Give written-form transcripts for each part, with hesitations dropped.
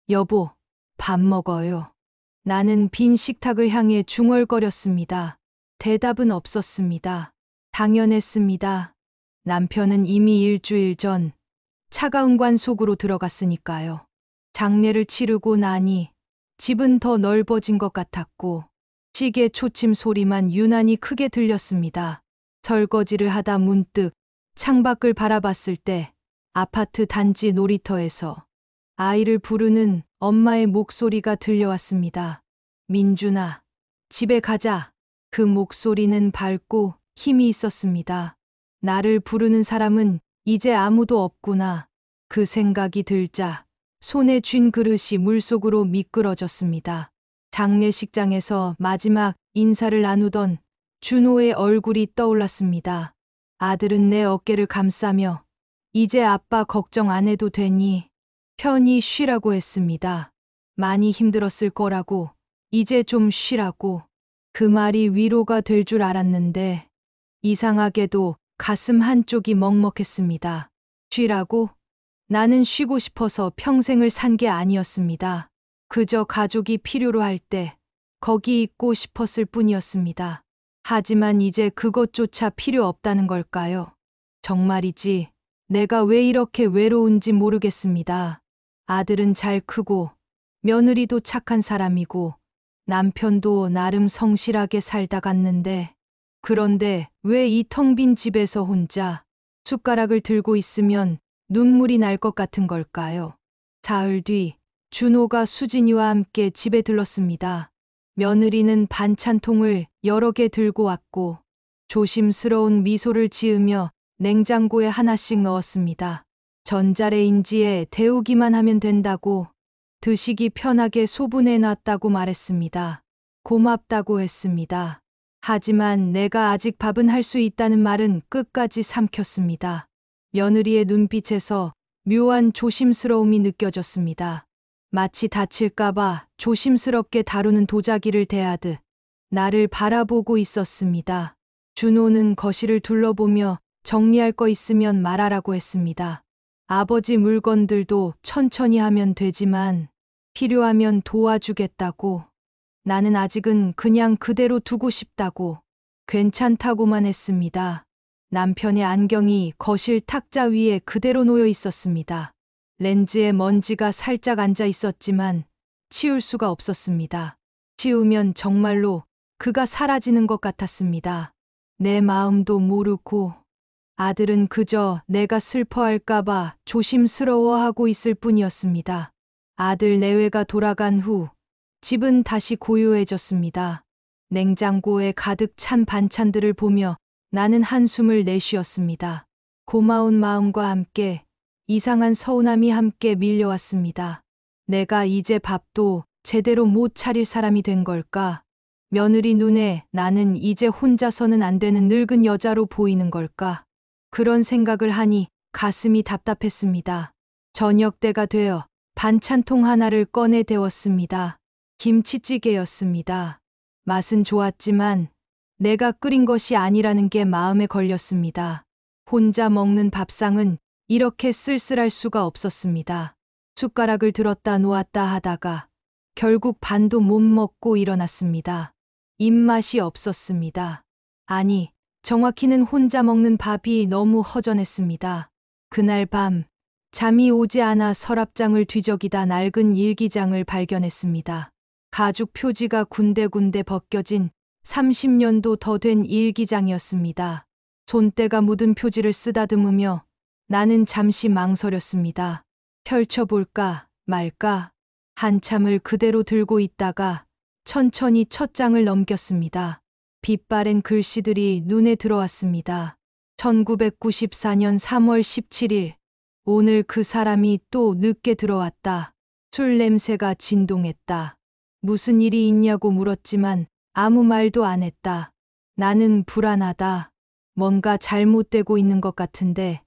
여보, 밥 먹어요. 나는 빈 식탁을 향해 중얼거렸습니다. 대답은 없었습니다. 당연했습니다. 남편은 이미 일주일 전 차가운 관 속으로 들어갔으니까요. 장례를 치르고 나니 집은 더 넓어진 것 같았고 시계 초침 소리만 유난히 크게 들렸습니다. 설거지를 하다 문득 창밖을 바라봤을 때 아파트 단지 놀이터에서 아이를 부르는 엄마의 목소리가 들려왔습니다. 민준아, 집에 가자. 그 목소리는 밝고 힘이 있었습니다. 나를 부르는 사람은 이제 아무도 없구나. 그 생각이 들자 손에 쥔 그릇이 물속으로 미끄러졌습니다. 장례식장에서 마지막 인사를 나누던 준호의 얼굴이 떠올랐습니다. 아들은 내 어깨를 감싸며 이제 아빠 걱정 안 해도 되니 편히 쉬라고 했습니다. 많이 힘들었을 거라고, 이제 좀 쉬라고. 그 말이 위로가 될 줄 알았는데 이상하게도 가슴 한쪽이 먹먹했습니다. 쉬라고? 나는 쉬고 싶어서 평생을 산 게 아니었습니다. 그저 가족이 필요로 할 때 거기 있고 싶었을 뿐이었습니다. 하지만 이제 그것조차 필요 없다는 걸까요? 정말이지 내가 왜 이렇게 외로운지 모르겠습니다. 아들은 잘 크고 며느리도 착한 사람이고 남편도 나름 성실하게 살다 갔는데 그런데 왜 이 텅 빈 집에서 혼자 숟가락을 들고 있으면 눈물이 날 것 같은 걸까요? 사흘 뒤 준호가 수진이와 함께 집에 들렀습니다. 며느리는 반찬통을 여러 개 들고 왔고 조심스러운 미소를 지으며 냉장고에 하나씩 넣었습니다. 전자레인지에 데우기만 하면 된다고 드시기 편하게 소분해 놨다고 말했습니다. 고맙다고 했습니다. 하지만 내가 아직 밥은 할 수 있다는 말은 끝까지 삼켰습니다. 며느리의 눈빛에서 묘한 조심스러움이 느껴졌습니다. 마치 다칠까봐 조심스럽게 다루는 도자기를 대하듯 나를 바라보고 있었습니다. 준호는 거실을 둘러보며 정리할 거 있으면 말하라고 했습니다. 아버지 물건들도 천천히 하면 되지만 필요하면 도와주겠다고. 나는 아직은 그냥 그대로 두고 싶다고 괜찮다고만 했습니다. 남편의 안경이 거실 탁자 위에 그대로 놓여 있었습니다. 렌즈에 먼지가 살짝 앉아 있었지만 치울 수가 없었습니다. 치우면 정말로 그가 사라지는 것 같았습니다. 내 마음도 모르고 아들은 그저 내가 슬퍼할까봐 조심스러워하고 있을 뿐이었습니다. 아들 내외가 돌아간 후 집은 다시 고요해졌습니다. 냉장고에 가득 찬 반찬들을 보며 나는 한숨을 내쉬었습니다. 고마운 마음과 함께 이상한 서운함이 함께 밀려왔습니다. 내가 이제 밥도 제대로 못 차릴 사람이 된 걸까? 며느리 눈에 나는 이제 혼자서는 안 되는 늙은 여자로 보이는 걸까? 그런 생각을 하니 가슴이 답답했습니다. 저녁 때가 되어 반찬통 하나를 꺼내 데웠습니다. 김치찌개였습니다. 맛은 좋았지만 내가 끓인 것이 아니라는 게 마음에 걸렸습니다. 혼자 먹는 밥상은 이렇게 쓸쓸할 수가 없었습니다. 숟가락을 들었다 놓았다 하다가 결국 반도 못 먹고 일어났습니다. 입맛이 없었습니다. 아니, 정확히는 혼자 먹는 밥이 너무 허전했습니다. 그날 밤 잠이 오지 않아 서랍장을 뒤적이다 낡은 일기장을 발견했습니다. 가죽 표지가 군데군데 벗겨진 30년도 더 된 일기장이었습니다. 손때가 묻은 표지를 쓰다듬으며 나는 잠시 망설였습니다. 펼쳐볼까 말까 한참을 그대로 들고 있다가 천천히 첫 장을 넘겼습니다. 빛바랜 글씨들이 눈에 들어왔습니다. 1994년 3월 17일. 오늘 그 사람이 또 늦게 들어왔다. 술 냄새가 진동했다. 무슨 일이 있냐고 물었지만 아무 말도 안 했다. 나는 불안하다. 뭔가 잘못되고 있는 것 같은데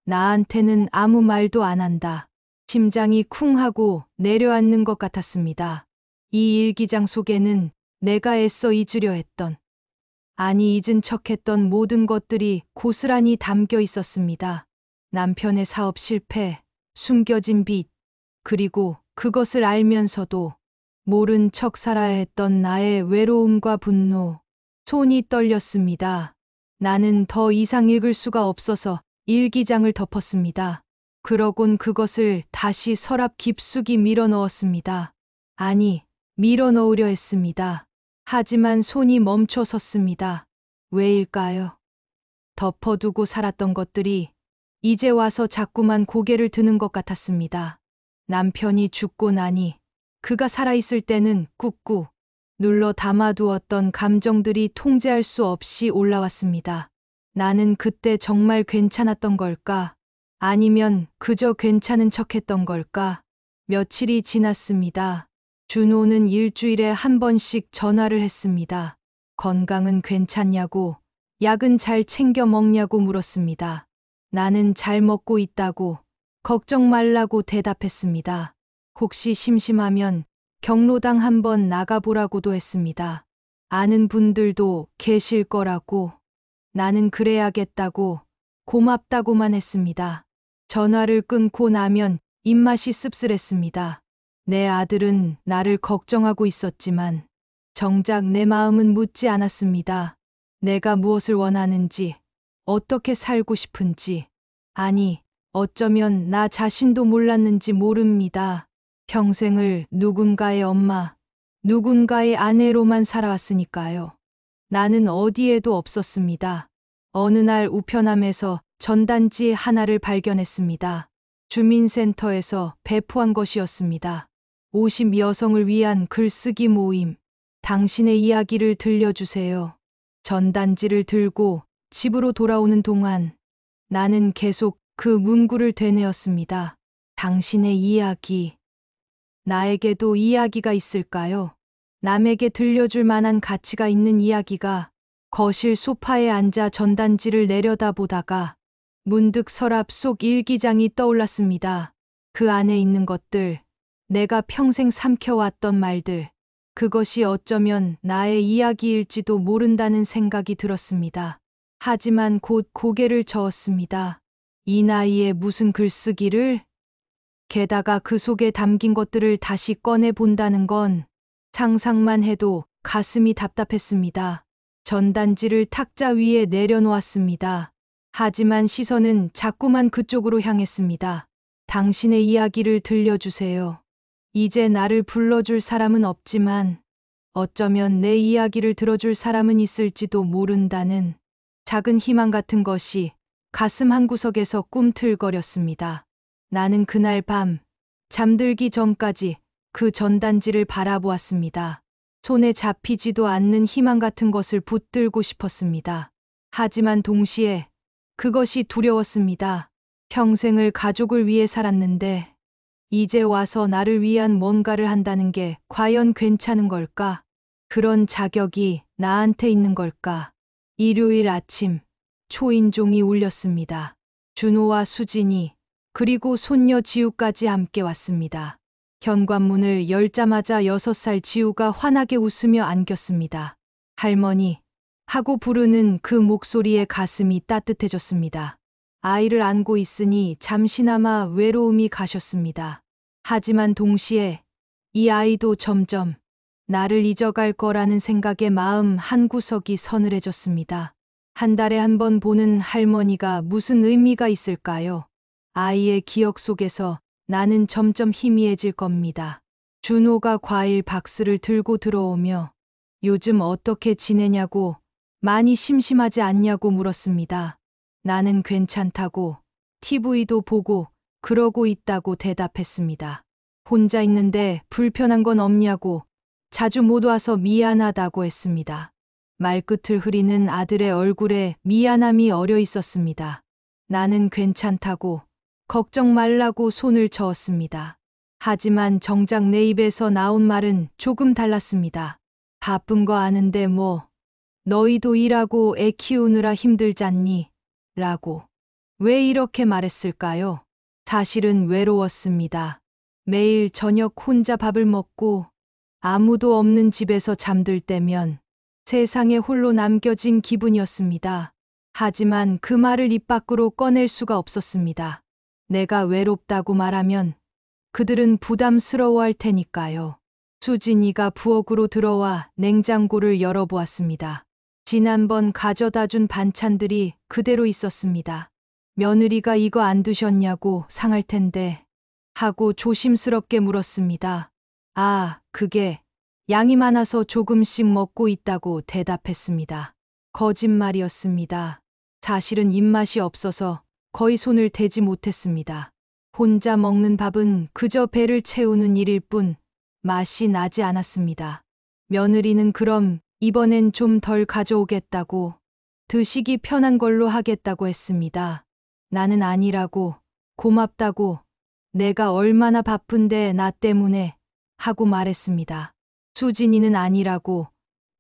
나한테는 아무 말도 안 한다. 심장이 쿵 하고 내려앉는 것 같았습니다. 이 일기장 속에는 내가 애써 잊으려 했던, 아니 잊은 척했던 모든 것들이 고스란히 담겨 있었습니다. 남편의 사업 실패, 숨겨진 빚, 그리고 그것을 알면서도 모른 척 살아야 했던 나의 외로움과 분노, 손이 떨렸습니다. 나는 더 이상 읽을 수가 없어서 일기장을 덮었습니다. 그러곤 그것을 다시 서랍 깊숙이 밀어 넣었습니다. 아니, 밀어 넣으려 했습니다. 하지만 손이 멈춰 섰습니다. 왜일까요? 덮어두고 살았던 것들이 이제 와서 자꾸만 고개를 드는 것 같았습니다. 남편이 죽고 나니 그가 살아있을 때는 꾹꾹 눌러 담아두었던 감정들이 통제할 수 없이 올라왔습니다. 나는 그때 정말 괜찮았던 걸까? 아니면 그저 괜찮은 척했던 걸까? 며칠이 지났습니다. 준호는 일주일에 한 번씩 전화를 했습니다. 건강은 괜찮냐고, 약은 잘 챙겨 먹냐고 물었습니다. 나는 잘 먹고 있다고, 걱정 말라고 대답했습니다. 혹시 심심하면 경로당 한번 나가보라고도 했습니다. 아는 분들도 계실 거라고, 나는 그래야겠다고, 고맙다고만 했습니다. 전화를 끊고 나면 입맛이 씁쓸했습니다. 내 아들은 나를 걱정하고 있었지만 정작 내 마음은 묻지 않았습니다. 내가 무엇을 원하는지, 어떻게 살고 싶은지, 아니, 어쩌면 나 자신도 몰랐는지 모릅니다. 평생을 누군가의 엄마, 누군가의 아내로만 살아왔으니까요. 나는 어디에도 없었습니다. 어느 날 우편함에서 전단지 하나를 발견했습니다. 주민센터에서 배포한 것이었습니다. 50 여성을 위한 글쓰기 모임. 당신의 이야기를 들려주세요. 전단지를 들고 집으로 돌아오는 동안 나는 계속 그 문구를 되뇌었습니다. 당신의 이야기. 나에게도 이야기가 있을까요? 남에게 들려줄 만한 가치가 있는 이야기가. 거실 소파에 앉아 전단지를 내려다보다가 문득 서랍 속 일기장이 떠올랐습니다. 그 안에 있는 것들, 내가 평생 삼켜왔던 말들, 그것이 어쩌면 나의 이야기일지도 모른다는 생각이 들었습니다. 하지만 곧 고개를 저었습니다. 이 나이에 무슨 글쓰기를? 게다가 그 속에 담긴 것들을 다시 꺼내 본다는 건 상상만 해도 가슴이 답답했습니다. 전단지를 탁자 위에 내려놓았습니다. 하지만 시선은 자꾸만 그쪽으로 향했습니다. 당신의 이야기를 들려주세요. 이제 나를 불러줄 사람은 없지만 어쩌면 내 이야기를 들어줄 사람은 있을지도 모른다는 작은 희망 같은 것이 가슴 한구석에서 꿈틀거렸습니다. 나는 그날 밤 잠들기 전까지 그 전단지를 바라보았습니다. 손에 잡히지도 않는 희망 같은 것을 붙들고 싶었습니다. 하지만 동시에 그것이 두려웠습니다. 평생을 가족을 위해 살았는데 이제 와서 나를 위한 뭔가를 한다는 게 과연 괜찮은 걸까? 그런 자격이 나한테 있는 걸까? 일요일 아침 초인종이 울렸습니다. 준호와 수진이 그리고 손녀 지우까지 함께 왔습니다. 현관문을 열자마자 6살 지우가 환하게 웃으며 안겼습니다. 할머니 하고 부르는 그 목소리에 가슴이 따뜻해졌습니다. 아이를 안고 있으니 잠시나마 외로움이 가셨습니다. 하지만 동시에 이 아이도 점점 나를 잊어갈 거라는 생각에 마음 한구석이 서늘해졌습니다. 한 달에 한 번 보는 할머니가 무슨 의미가 있을까요? 아이의 기억 속에서 나는 점점 희미해질 겁니다. 준호가 과일 박스를 들고 들어오며 요즘 어떻게 지내냐고, 많이 심심하지 않냐고 물었습니다. 나는 괜찮다고, TV도 보고 그러고 있다고 대답했습니다. 혼자 있는데 불편한 건 없냐고, 자주 못 와서 미안하다고 했습니다. 말끝을 흐리는 아들의 얼굴에 미안함이 어려 있었습니다. 나는 괜찮다고, 걱정 말라고 손을 저었습니다. 하지만 정작 내 입에서 나온 말은 조금 달랐습니다. 바쁜 거 아는데 뭐, 너희도 일하고 애 키우느라 힘들잖니? 라고. 왜 이렇게 말했을까요? 사실은 외로웠습니다. 매일 저녁 혼자 밥을 먹고 아무도 없는 집에서 잠들 때면 세상에 홀로 남겨진 기분이었습니다. 하지만 그 말을 입 밖으로 꺼낼 수가 없었습니다. 내가 외롭다고 말하면 그들은 부담스러워할 테니까요. 수진이가 부엌으로 들어와 냉장고를 열어보았습니다. 지난번 가져다 준 반찬들이 그대로 있었습니다. 며느리가 이거 안 드셨냐고 상할 텐데 하고 조심스럽게 물었습니다. 아, 그게 양이 많아서 조금씩 먹고 있다고 대답했습니다. 거짓말이었습니다. 사실은 입맛이 없어서 거의 손을 대지 못했습니다. 혼자 먹는 밥은 그저 배를 채우는 일일 뿐 맛이 나지 않았습니다. 며느리는 그럼 이번엔 좀 덜 가져오겠다고, 드시기 편한 걸로 하겠다고 했습니다. 나는 아니라고, 고맙다고, 내가 얼마나 바쁜데 나 때문에 하고 말했습니다. 수진이는 아니라고,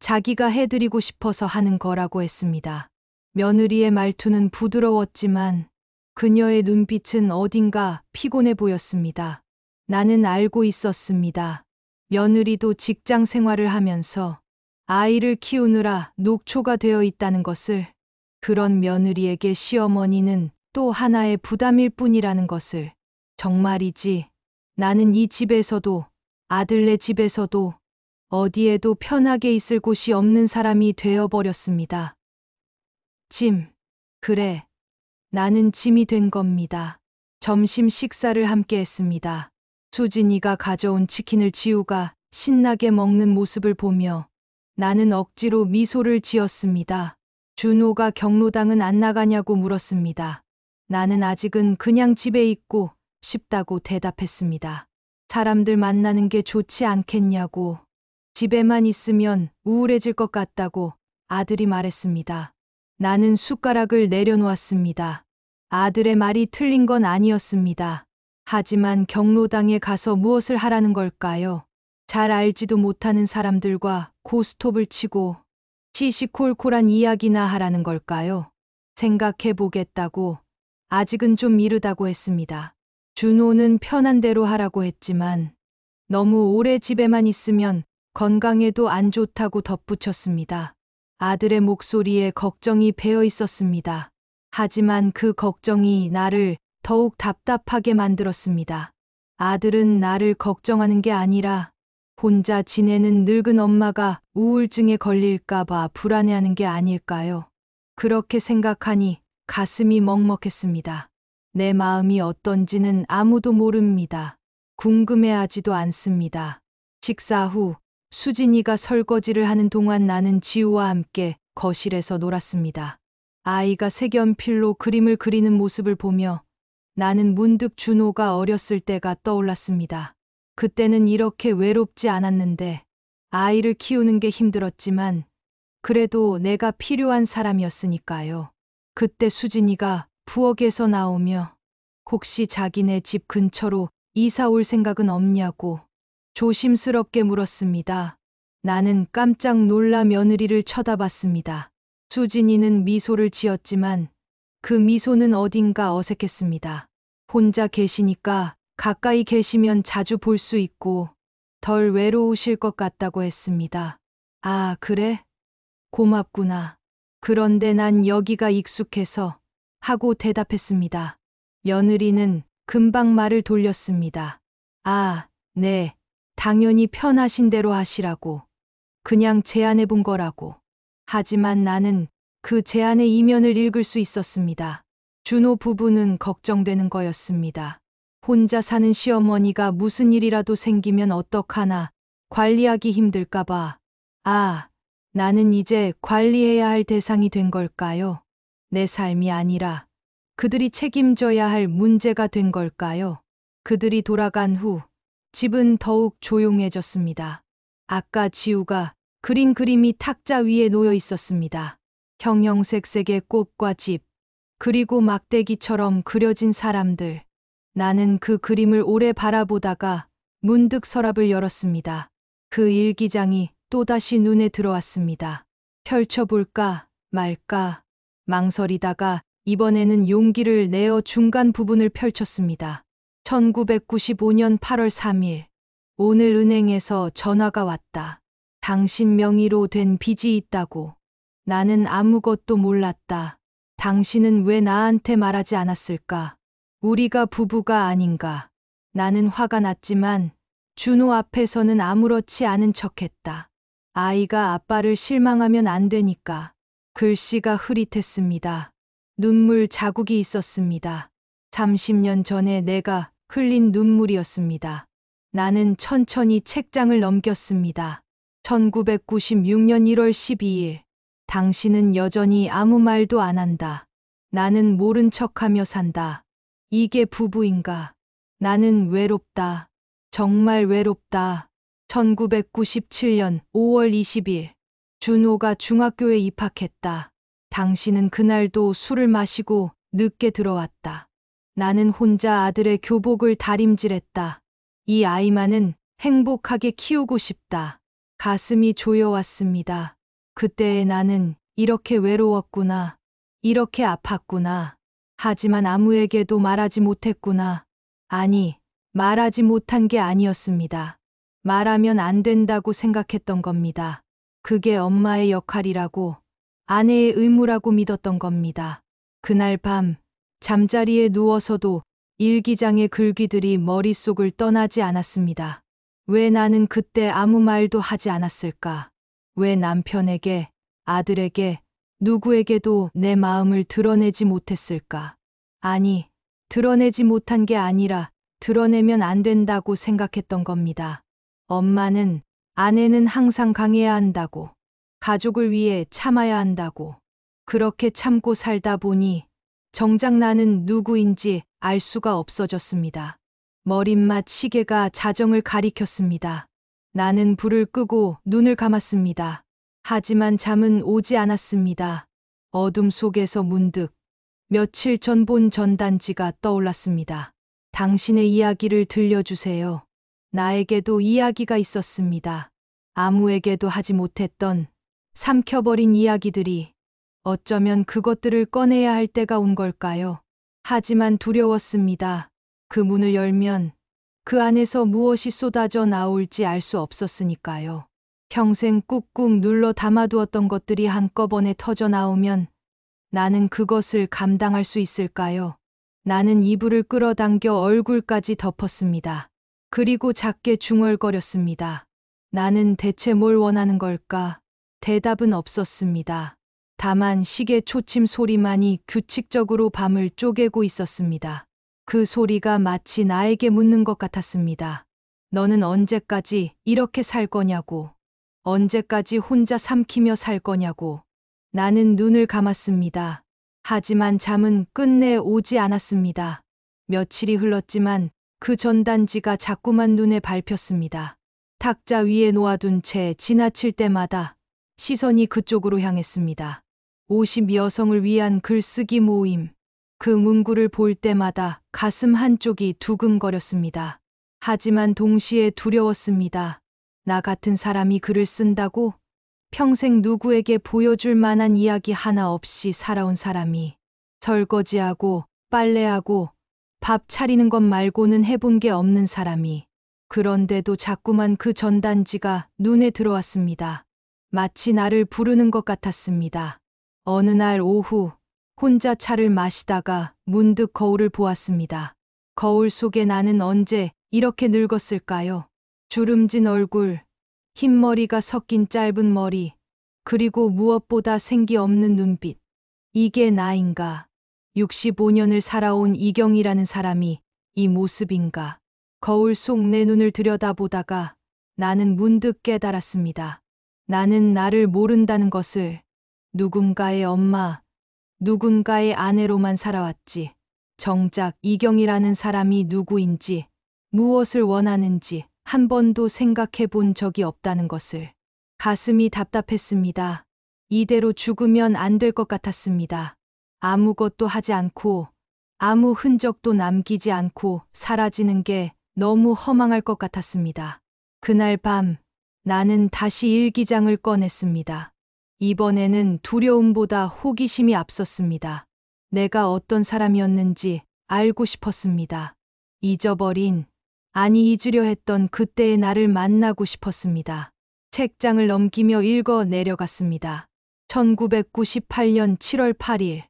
자기가 해드리고 싶어서 하는 거라고 했습니다. 며느리의 말투는 부드러웠지만 그녀의 눈빛은 어딘가 피곤해 보였습니다. 나는 알고 있었습니다. 며느리도 직장 생활을 하면서 아이를 키우느라 녹초가 되어 있다는 것을, 그런 며느리에게 시어머니는 또 하나의 부담일 뿐이라는 것을. 정말이지, 나는 이 집에서도 아들네 집에서도 어디에도 편하게 있을 곳이 없는 사람이 되어버렸습니다. 짐. 그래. 나는 짐이 된 겁니다. 점심 식사를 함께 했습니다. 수진이가 가져온 치킨을 지우가 신나게 먹는 모습을 보며 나는 억지로 미소를 지었습니다. 준호가 경로당은 안 나가냐고 물었습니다. 나는 아직은 그냥 집에 있고 싶다고 대답했습니다. 사람들 만나는 게 좋지 않겠냐고, 집에만 있으면 우울해질 것 같다고 아들이 말했습니다. 나는 숟가락을 내려놓았습니다. 아들의 말이 틀린 건 아니었습니다. 하지만 경로당에 가서 무엇을 하라는 걸까요? 잘 알지도 못하는 사람들과 고스톱을 치고 시시콜콜한 이야기나 하라는 걸까요? 생각해 보겠다고, 아직은 좀 이르다고 했습니다. 준호는 편한 대로 하라고 했지만 너무 오래 집에만 있으면 건강에도 안 좋다고 덧붙였습니다. 아들의 목소리에 걱정이 배어 있었습니다. 하지만 그 걱정이 나를 더욱 답답하게 만들었습니다. 아들은 나를 걱정하는 게 아니라 혼자 지내는 늙은 엄마가 우울증에 걸릴까봐 불안해하는 게 아닐까요? 그렇게 생각하니 가슴이 먹먹했습니다. 내 마음이 어떤지는 아무도 모릅니다. 궁금해하지도 않습니다. 식사 후 수진이가 설거지를 하는 동안 나는 지우와 함께 거실에서 놀았습니다. 아이가 색연필로 그림을 그리는 모습을 보며 나는 문득 준호가 어렸을 때가 떠올랐습니다. 그때는 이렇게 외롭지 않았는데, 아이를 키우는 게 힘들었지만 그래도 내가 필요한 사람이었으니까요. 그때 수진이가 부엌에서 나오며 혹시 자기네 집 근처로 이사 올 생각은 없냐고 조심스럽게 물었습니다. 나는 깜짝 놀라 며느리를 쳐다봤습니다. 수진이는 미소를 지었지만 그 미소는 어딘가 어색했습니다. 혼자 계시니까 가까이 계시면 자주 볼 수 있고 덜 외로우실 것 같다고 했습니다. 아, 그래? 고맙구나. 그런데 난 여기가 익숙해서 하고 대답했습니다. 며느리는 금방 말을 돌렸습니다. 아, 네. 당연히 편하신 대로 하시라고. 그냥 제안해 본 거라고. 하지만 나는 그 제안의 이면을 읽을 수 있었습니다. 준호 부부는 걱정되는 거였습니다. 혼자 사는 시어머니가 무슨 일이라도 생기면 어떡하나 관리하기 힘들까봐. 아, 나는 이제 관리해야 할 대상이 된 걸까요? 내 삶이 아니라 그들이 책임져야 할 문제가 된 걸까요? 그들이 돌아간 후 집은 더욱 조용해졌습니다. 아까 지우가 그린 그림이 탁자 위에 놓여 있었습니다. 형형색색의 꽃과 집, 그리고 막대기처럼 그려진 사람들. 나는 그 그림을 오래 바라보다가 문득 서랍을 열었습니다. 그 일기장이 또다시 눈에 들어왔습니다. 펼쳐볼까 말까 망설이다가 이번에는 용기를 내어 중간 부분을 펼쳤습니다. 1995년 8월 3일. 오늘 은행에서 전화가 왔다. 당신 명의로 된 빚이 있다고. 나는 아무것도 몰랐다. 당신은 왜 나한테 말하지 않았을까? 우리가 부부가 아닌가? 나는 화가 났지만 준호 앞에서는 아무렇지 않은 척했다. 아이가 아빠를 실망하면 안 되니까. 글씨가 흐릿했습니다. 눈물 자국이 있었습니다. 30년 전에 내가 흘린 눈물이었습니다. 나는 천천히 책장을 넘겼습니다. 1996년 1월 12일. 당신은 여전히 아무 말도 안 한다. 나는 모른 척하며 산다. 이게 부부인가? 나는 외롭다. 정말 외롭다. 1997년 5월 20일. 준호가 중학교에 입학했다. 당신은 그날도 술을 마시고 늦게 들어왔다. 나는 혼자 아들의 교복을 다림질했다. 이 아이만은 행복하게 키우고 싶다. 가슴이 조여왔습니다. 그때의 나는 이렇게 외로웠구나. 이렇게 아팠구나. 하지만 아무에게도 말하지 못했구나. 아니, 말하지 못한 게 아니었습니다. 말하면 안 된다고 생각했던 겁니다. 그게 엄마의 역할이라고, 아내의 의무라고 믿었던 겁니다. 그날 밤, 잠자리에 누워서도 일기장의 글귀들이 머릿속을 떠나지 않았습니다. 왜 나는 그때 아무 말도 하지 않았을까? 왜 남편에게, 아들에게, 누구에게도 내 마음을 드러내지 못했을까? 아니, 드러내지 못한 게 아니라 드러내면 안 된다고 생각했던 겁니다. 엄마는, 아내는 항상 강해야 한다고, 가족을 위해 참아야 한다고. 그렇게 참고 살다 보니 정작 나는 누구인지 알 수가 없어졌습니다. 머릿맛 시계가 자정을 가리켰습니다. 나는 불을 끄고 눈을 감았습니다. 하지만 잠은 오지 않았습니다. 어둠 속에서 문득 며칠 전 본 전단지가 떠올랐습니다. 당신의 이야기를 들려주세요. 나에게도 이야기가 있었습니다. 아무에게도 하지 못했던 삼켜버린 이야기들이. 어쩌면 그것들을 꺼내야 할 때가 온 걸까요? 하지만 두려웠습니다. 그 문을 열면 그 안에서 무엇이 쏟아져 나올지 알 수 없었으니까요. 평생 꾹꾹 눌러 담아두었던 것들이 한꺼번에 터져 나오면 나는 그것을 감당할 수 있을까요? 나는 이불을 끌어당겨 얼굴까지 덮었습니다. 그리고 작게 중얼거렸습니다. 나는 대체 뭘 원하는 걸까? 대답은 없었습니다. 다만 시계 초침 소리만이 규칙적으로 밤을 쪼개고 있었습니다. 그 소리가 마치 나에게 묻는 것 같았습니다. 너는 언제까지 이렇게 살 거냐고. 언제까지 혼자 삼키며 살 거냐고. 나는 눈을 감았습니다. 하지만 잠은 끝내 오지 않았습니다. 며칠이 흘렀지만 그 전단지가 자꾸만 눈에 밟혔습니다. 탁자 위에 놓아둔 채 지나칠 때마다 시선이 그쪽으로 향했습니다. 50 여성을 위한 글쓰기 모임. 그 문구를 볼 때마다 가슴 한쪽이 두근거렸습니다. 하지만 동시에 두려웠습니다. 나 같은 사람이 글을 쓴다고? 평생 누구에게 보여줄 만한 이야기 하나 없이 살아온 사람이. 설거지하고 빨래하고 밥 차리는 것 말고는 해본 게 없는 사람이. 그런데도 자꾸만 그 전단지가 눈에 들어왔습니다. 마치 나를 부르는 것 같았습니다. 어느 날 오후 혼자 차를 마시다가 문득 거울을 보았습니다. 거울 속에 나는 언제 이렇게 늙었을까요? 주름진 얼굴, 흰머리가 섞인 짧은 머리, 그리고 무엇보다 생기 없는 눈빛. 이게 나인가? 65년을 살아온 이경이라는 사람이 이 모습인가? 거울 속 내 눈을 들여다보다가 나는 문득 깨달았습니다. 나는 나를 모른다는 것을. 누군가의 엄마, 누군가의 아내로만 살아왔지. 정작 이경이라는 사람이 누구인지, 무엇을 원하는지 한 번도 생각해 본 적이 없다는 것을. 가슴이 답답했습니다. 이대로 죽으면 안 될 것 같았습니다. 아무것도 하지 않고, 아무 흔적도 남기지 않고 사라지는 게 너무 허망할 것 같았습니다. 그날 밤, 나는 다시 일기장을 꺼냈습니다. 이번에는 두려움보다 호기심이 앞섰습니다. 내가 어떤 사람이었는지 알고 싶었습니다. 잊어버린, 아니 잊으려 했던 그때의 나를 만나고 싶었습니다. 책장을 넘기며 읽어 내려갔습니다. 1998년 7월 8일.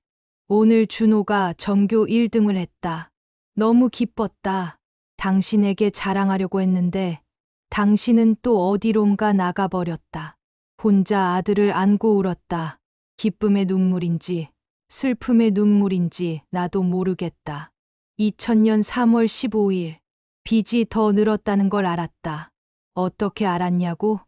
오늘 준호가 전교 1등을 했다. 너무 기뻤다. 당신에게 자랑하려고 했는데 당신은 또 어디론가 나가버렸다. 혼자 아들을 안고 울었다. 기쁨의 눈물인지 슬픔의 눈물인지 나도 모르겠다. 2000년 3월 15일 빚이 더 늘었다는 걸 알았다. 어떻게 알았냐고?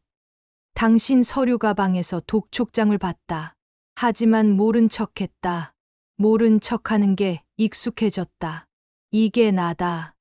당신 서류 가방에서 독촉장을 봤다. 하지만 모른 척했다. 모른 척하는 게 익숙해졌다. 이게 나다.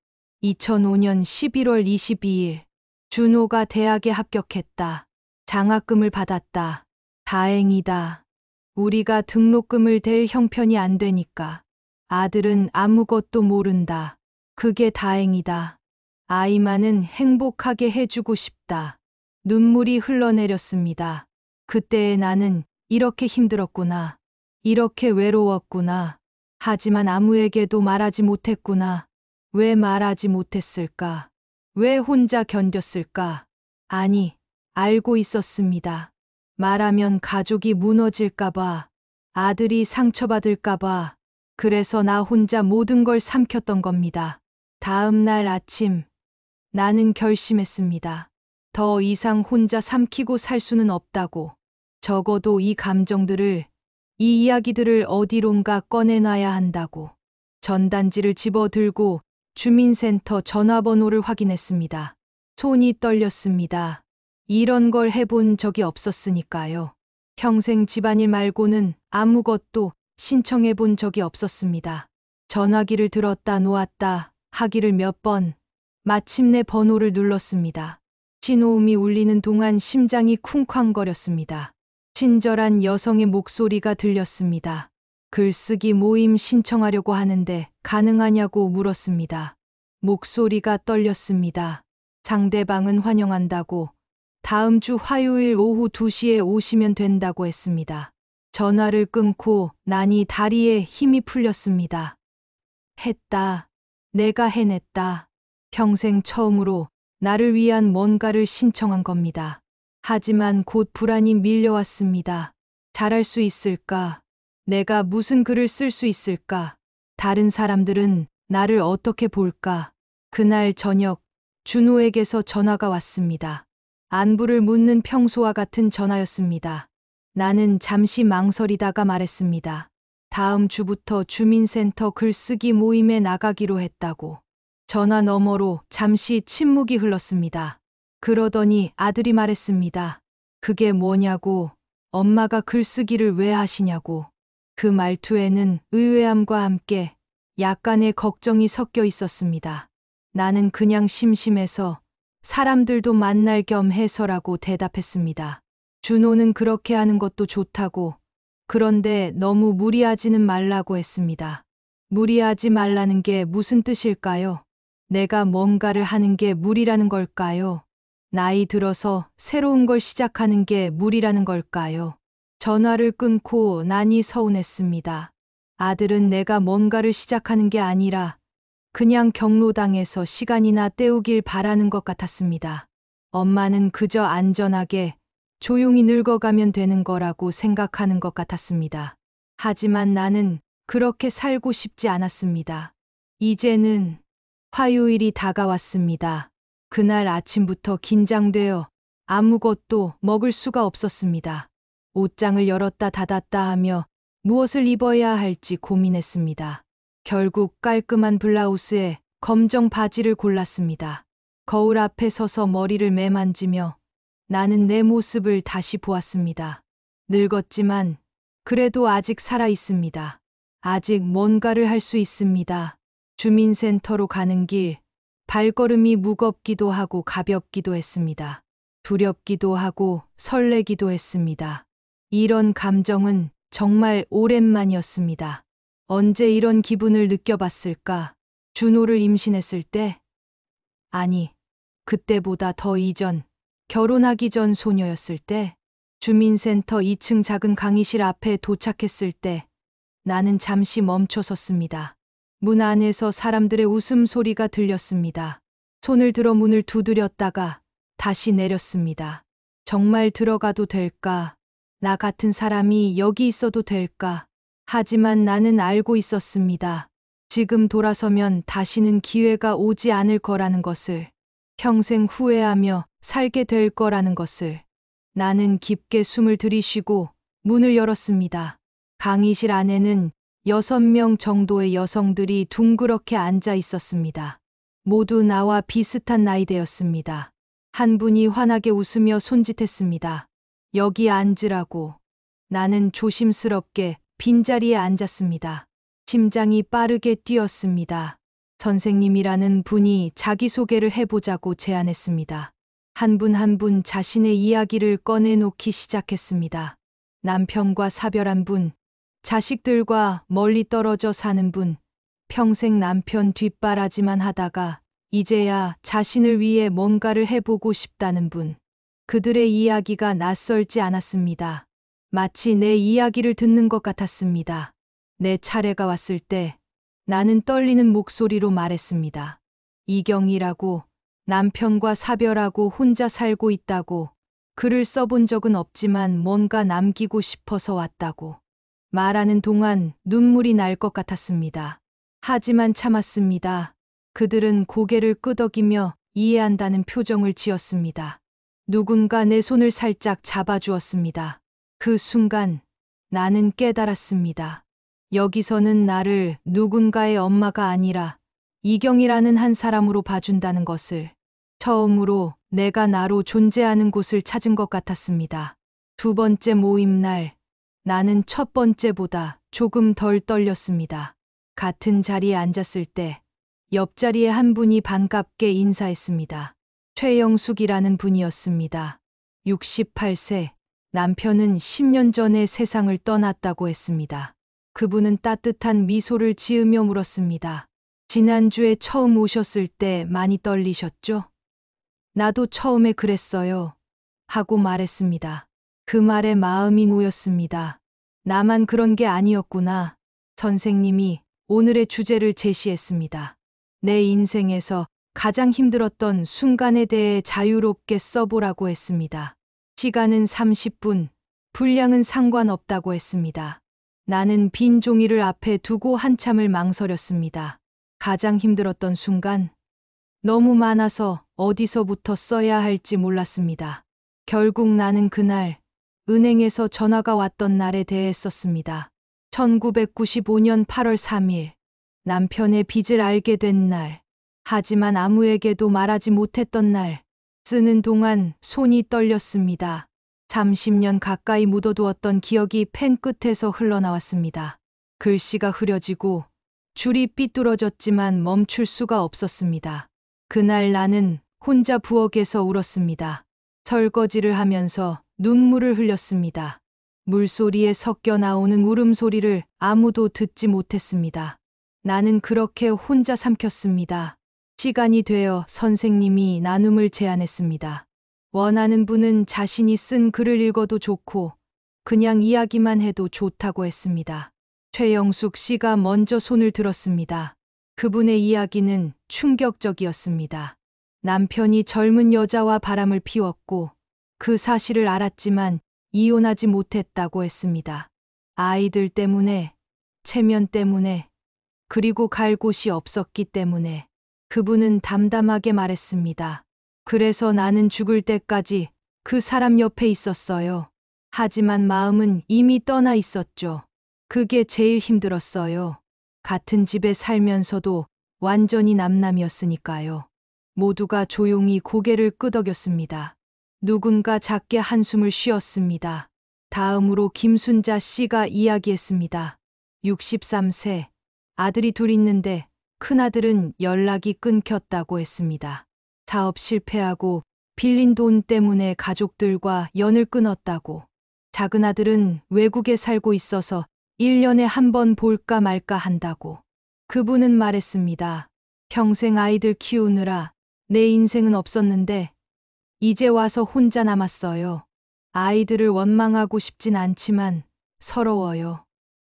2005년 11월 22일 준호가 대학에 합격했다. 장학금을 받았다. 다행이다. 우리가 등록금을 댈 형편이 안 되니까. 아들은 아무것도 모른다. 그게 다행이다. 아이만은 행복하게 해주고 싶다. 눈물이 흘러내렸습니다. 그때의 나는 이렇게 힘들었구나. 이렇게 외로웠구나. 하지만 아무에게도 말하지 못했구나. 왜 말하지 못했을까? 왜 혼자 견뎠을까? 아니, 알고 있었습니다. 말하면 가족이 무너질까봐, 아들이 상처받을까봐, 그래서 나 혼자 모든 걸 삼켰던 겁니다. 다음 날 아침, 나는 결심했습니다. 더 이상 혼자 삼키고 살 수는 없다고. 적어도 이 감정들을, 이 이야기들을 어디론가 꺼내놔야 한다고. 전단지를 집어들고 주민센터 전화번호를 확인했습니다. 손이 떨렸습니다. 이런 걸 해본 적이 없었으니까요. 평생 집안일 말고는 아무것도 신청해 본 적이 없었습니다. 전화기를 들었다 놓았다 하기를 몇 번, 마침내 번호를 눌렀습니다. 신호음이 울리는 동안 심장이 쿵쾅거렸습니다. 친절한 여성의 목소리가 들렸습니다. 글쓰기 모임 신청하려고 하는데 가능하냐고 물었습니다. 목소리가 떨렸습니다. 상대방은 환영한다고, 다음 주 화요일 오후 2시에 오시면 된다고 했습니다. 전화를 끊고 나니 다리에 힘이 풀렸습니다. 했다. 내가 해냈다. 평생 처음으로 나를 위한 뭔가를 신청한 겁니다. 하지만 곧 불안이 밀려왔습니다. 잘할 수 있을까? 내가 무슨 글을 쓸 수 있을까? 다른 사람들은 나를 어떻게 볼까? 그날 저녁 준호에게서 전화가 왔습니다. 안부를 묻는 평소와 같은 전화였습니다. 나는 잠시 망설이다가 말했습니다. 다음 주부터 주민센터 글쓰기 모임에 나가기로 했다고. 전화 너머로 잠시 침묵이 흘렀습니다. 그러더니 아들이 말했습니다. 그게 뭐냐고, 엄마가 글쓰기를 왜 하시냐고. 그 말투에는 의외함과 함께 약간의 걱정이 섞여 있었습니다. 나는 그냥 심심해서 사람들도 만날 겸 해서라고 대답했습니다. 준호는 그렇게 하는 것도 좋다고, 그런데 너무 무리하지는 말라고 했습니다. 무리하지 말라는 게 무슨 뜻일까요? 내가 뭔가를 하는 게 무리라는 걸까요? 나이 들어서 새로운 걸 시작하는 게 무리라는 걸까요? 전화를 끊고 나니 서운했습니다. 아들은 내가 뭔가를 시작하는 게 아니라 그냥 경로당에서 시간이나 때우길 바라는 것 같았습니다. 엄마는 그저 안전하게 조용히 늙어가면 되는 거라고 생각하는 것 같았습니다. 하지만 나는 그렇게 살고 싶지 않았습니다. 이제는 화요일이 다가왔습니다. 그날 아침부터 긴장되어 아무것도 먹을 수가 없었습니다. 옷장을 열었다 닫았다 하며 무엇을 입어야 할지 고민했습니다. 결국 깔끔한 블라우스에 검정 바지를 골랐습니다. 거울 앞에 서서 머리를 매만지며 나는 내 모습을 다시 보았습니다. 늙었지만 그래도 아직 살아 있습니다. 아직 뭔가를 할 수 있습니다. 주민센터로 가는 길, 발걸음이 무겁기도 하고 가볍기도 했습니다. 두렵기도 하고 설레기도 했습니다. 이런 감정은 정말 오랜만이었습니다. 언제 이런 기분을 느껴봤을까? 준호를 임신했을 때? 아니, 그때보다 더 이전, 결혼하기 전 소녀였을 때? 주민센터 2층 작은 강의실 앞에 도착했을 때 나는 잠시 멈춰 섰습니다. 문 안에서 사람들의 웃음소리가 들렸습니다. 손을 들어 문을 두드렸다가 다시 내렸습니다. 정말 들어가도 될까? 나 같은 사람이 여기 있어도 될까? 하지만 나는 알고 있었습니다. 지금 돌아서면 다시는 기회가 오지 않을 거라는 것을, 평생 후회하며 살게 될 거라는 것을. 나는 깊게 숨을 들이쉬고 문을 열었습니다. 강의실 안에는 6명 정도의 여성들이 둥그렇게 앉아 있었습니다. 모두 나와 비슷한 나이대였습니다. 한 분이 환하게 웃으며 손짓했습니다. 여기 앉으라고. 나는 조심스럽게 빈자리에 앉았습니다. 심장이 빠르게 뛰었습니다. 선생님이라는 분이 자기소개를 해보자고 제안했습니다. 한 분 한 분 자신의 이야기를 꺼내놓기 시작했습니다. 남편과 사별한 분, 자식들과 멀리 떨어져 사는 분, 평생 남편 뒷바라지만 하다가 이제야 자신을 위해 뭔가를 해보고 싶다는 분. 그들의 이야기가 낯설지 않았습니다. 마치 내 이야기를 듣는 것 같았습니다. 내 차례가 왔을 때 나는 떨리는 목소리로 말했습니다. 이경이라고, 남편과 사별하고 혼자 살고 있다고, 글을 써본 적은 없지만 뭔가 남기고 싶어서 왔다고. 말하는 동안 눈물이 날 것 같았습니다. 하지만 참았습니다. 그들은 고개를 끄덕이며 이해한다는 표정을 지었습니다. 누군가 내 손을 살짝 잡아주었습니다. 그 순간 나는 깨달았습니다. 여기서는 나를 누군가의 엄마가 아니라 이경이라는 한 사람으로 봐준다는 것을. 처음으로 내가 나로 존재하는 곳을 찾은 것 같았습니다. 두 번째 모임 날, 나는 첫 번째보다 조금 덜 떨렸습니다. 같은 자리에 앉았을 때 옆자리에 한 분이 반갑게 인사했습니다. 최영숙이라는 분이었습니다. 68세, 남편은 10년 전에 세상을 떠났다고 했습니다. 그분은 따뜻한 미소를 지으며 물었습니다. 지난주에 처음 오셨을 때 많이 떨리셨죠? 나도 처음에 그랬어요. 하고 말했습니다. 그 말에 마음이 놓였습니다. 나만 그런 게 아니었구나. 선생님이 오늘의 주제를 제시했습니다. 내 인생에서 가장 힘들었던 순간에 대해 자유롭게 써보라고 했습니다. 시간은 30분, 분량은 상관없다고 했습니다. 나는 빈 종이를 앞에 두고 한참을 망설였습니다. 가장 힘들었던 순간, 너무 많아서 어디서부터 써야 할지 몰랐습니다. 결국 나는 그날, 은행에서 전화가 왔던 날에 대해 썼습니다. 1995년 8월 3일, 남편의 빚을 알게 된 날. 하지만 아무에게도 말하지 못했던 날. 쓰는 동안 손이 떨렸습니다. 30년 가까이 묻어두었던 기억이 펜 끝에서 흘러나왔습니다. 글씨가 흐려지고 줄이 삐뚤어졌지만 멈출 수가 없었습니다. 그날 나는 혼자 부엌에서 울었습니다. 설거지를 하면서 눈물을 흘렸습니다. 물소리에 섞여 나오는 울음소리를 아무도 듣지 못했습니다. 나는 그렇게 혼자 삼켰습니다. 시간이 되어 선생님이 나눔을 제안했습니다. 원하는 분은 자신이 쓴 글을 읽어도 좋고 그냥 이야기만 해도 좋다고 했습니다. 최영숙 씨가 먼저 손을 들었습니다. 그분의 이야기는 충격적이었습니다. 남편이 젊은 여자와 바람을 피웠고 그 사실을 알았지만 이혼하지 못했다고 했습니다. 아이들 때문에, 체면 때문에, 그리고 갈 곳이 없었기 때문에. 그분은 담담하게 말했습니다. 그래서 나는 죽을 때까지 그 사람 옆에 있었어요. 하지만 마음은 이미 떠나 있었죠. 그게 제일 힘들었어요. 같은 집에 살면서도 완전히 남남이었으니까요. 모두가 조용히 고개를 끄덕였습니다. 누군가 작게 한숨을 쉬었습니다. 다음으로 김순자 씨가 이야기했습니다. 63세, 아들이 둘 있는데 큰아들은 연락이 끊겼다고 했습니다. 사업 실패하고 빌린 돈 때문에 가족들과 연을 끊었다고. 작은아들은 외국에 살고 있어서 1년에 한 번 볼까 말까 한다고. 그분은 말했습니다. 평생 아이들 키우느라 내 인생은 없었는데 이제 와서 혼자 남았어요. 아이들을 원망하고 싶진 않지만 서러워요.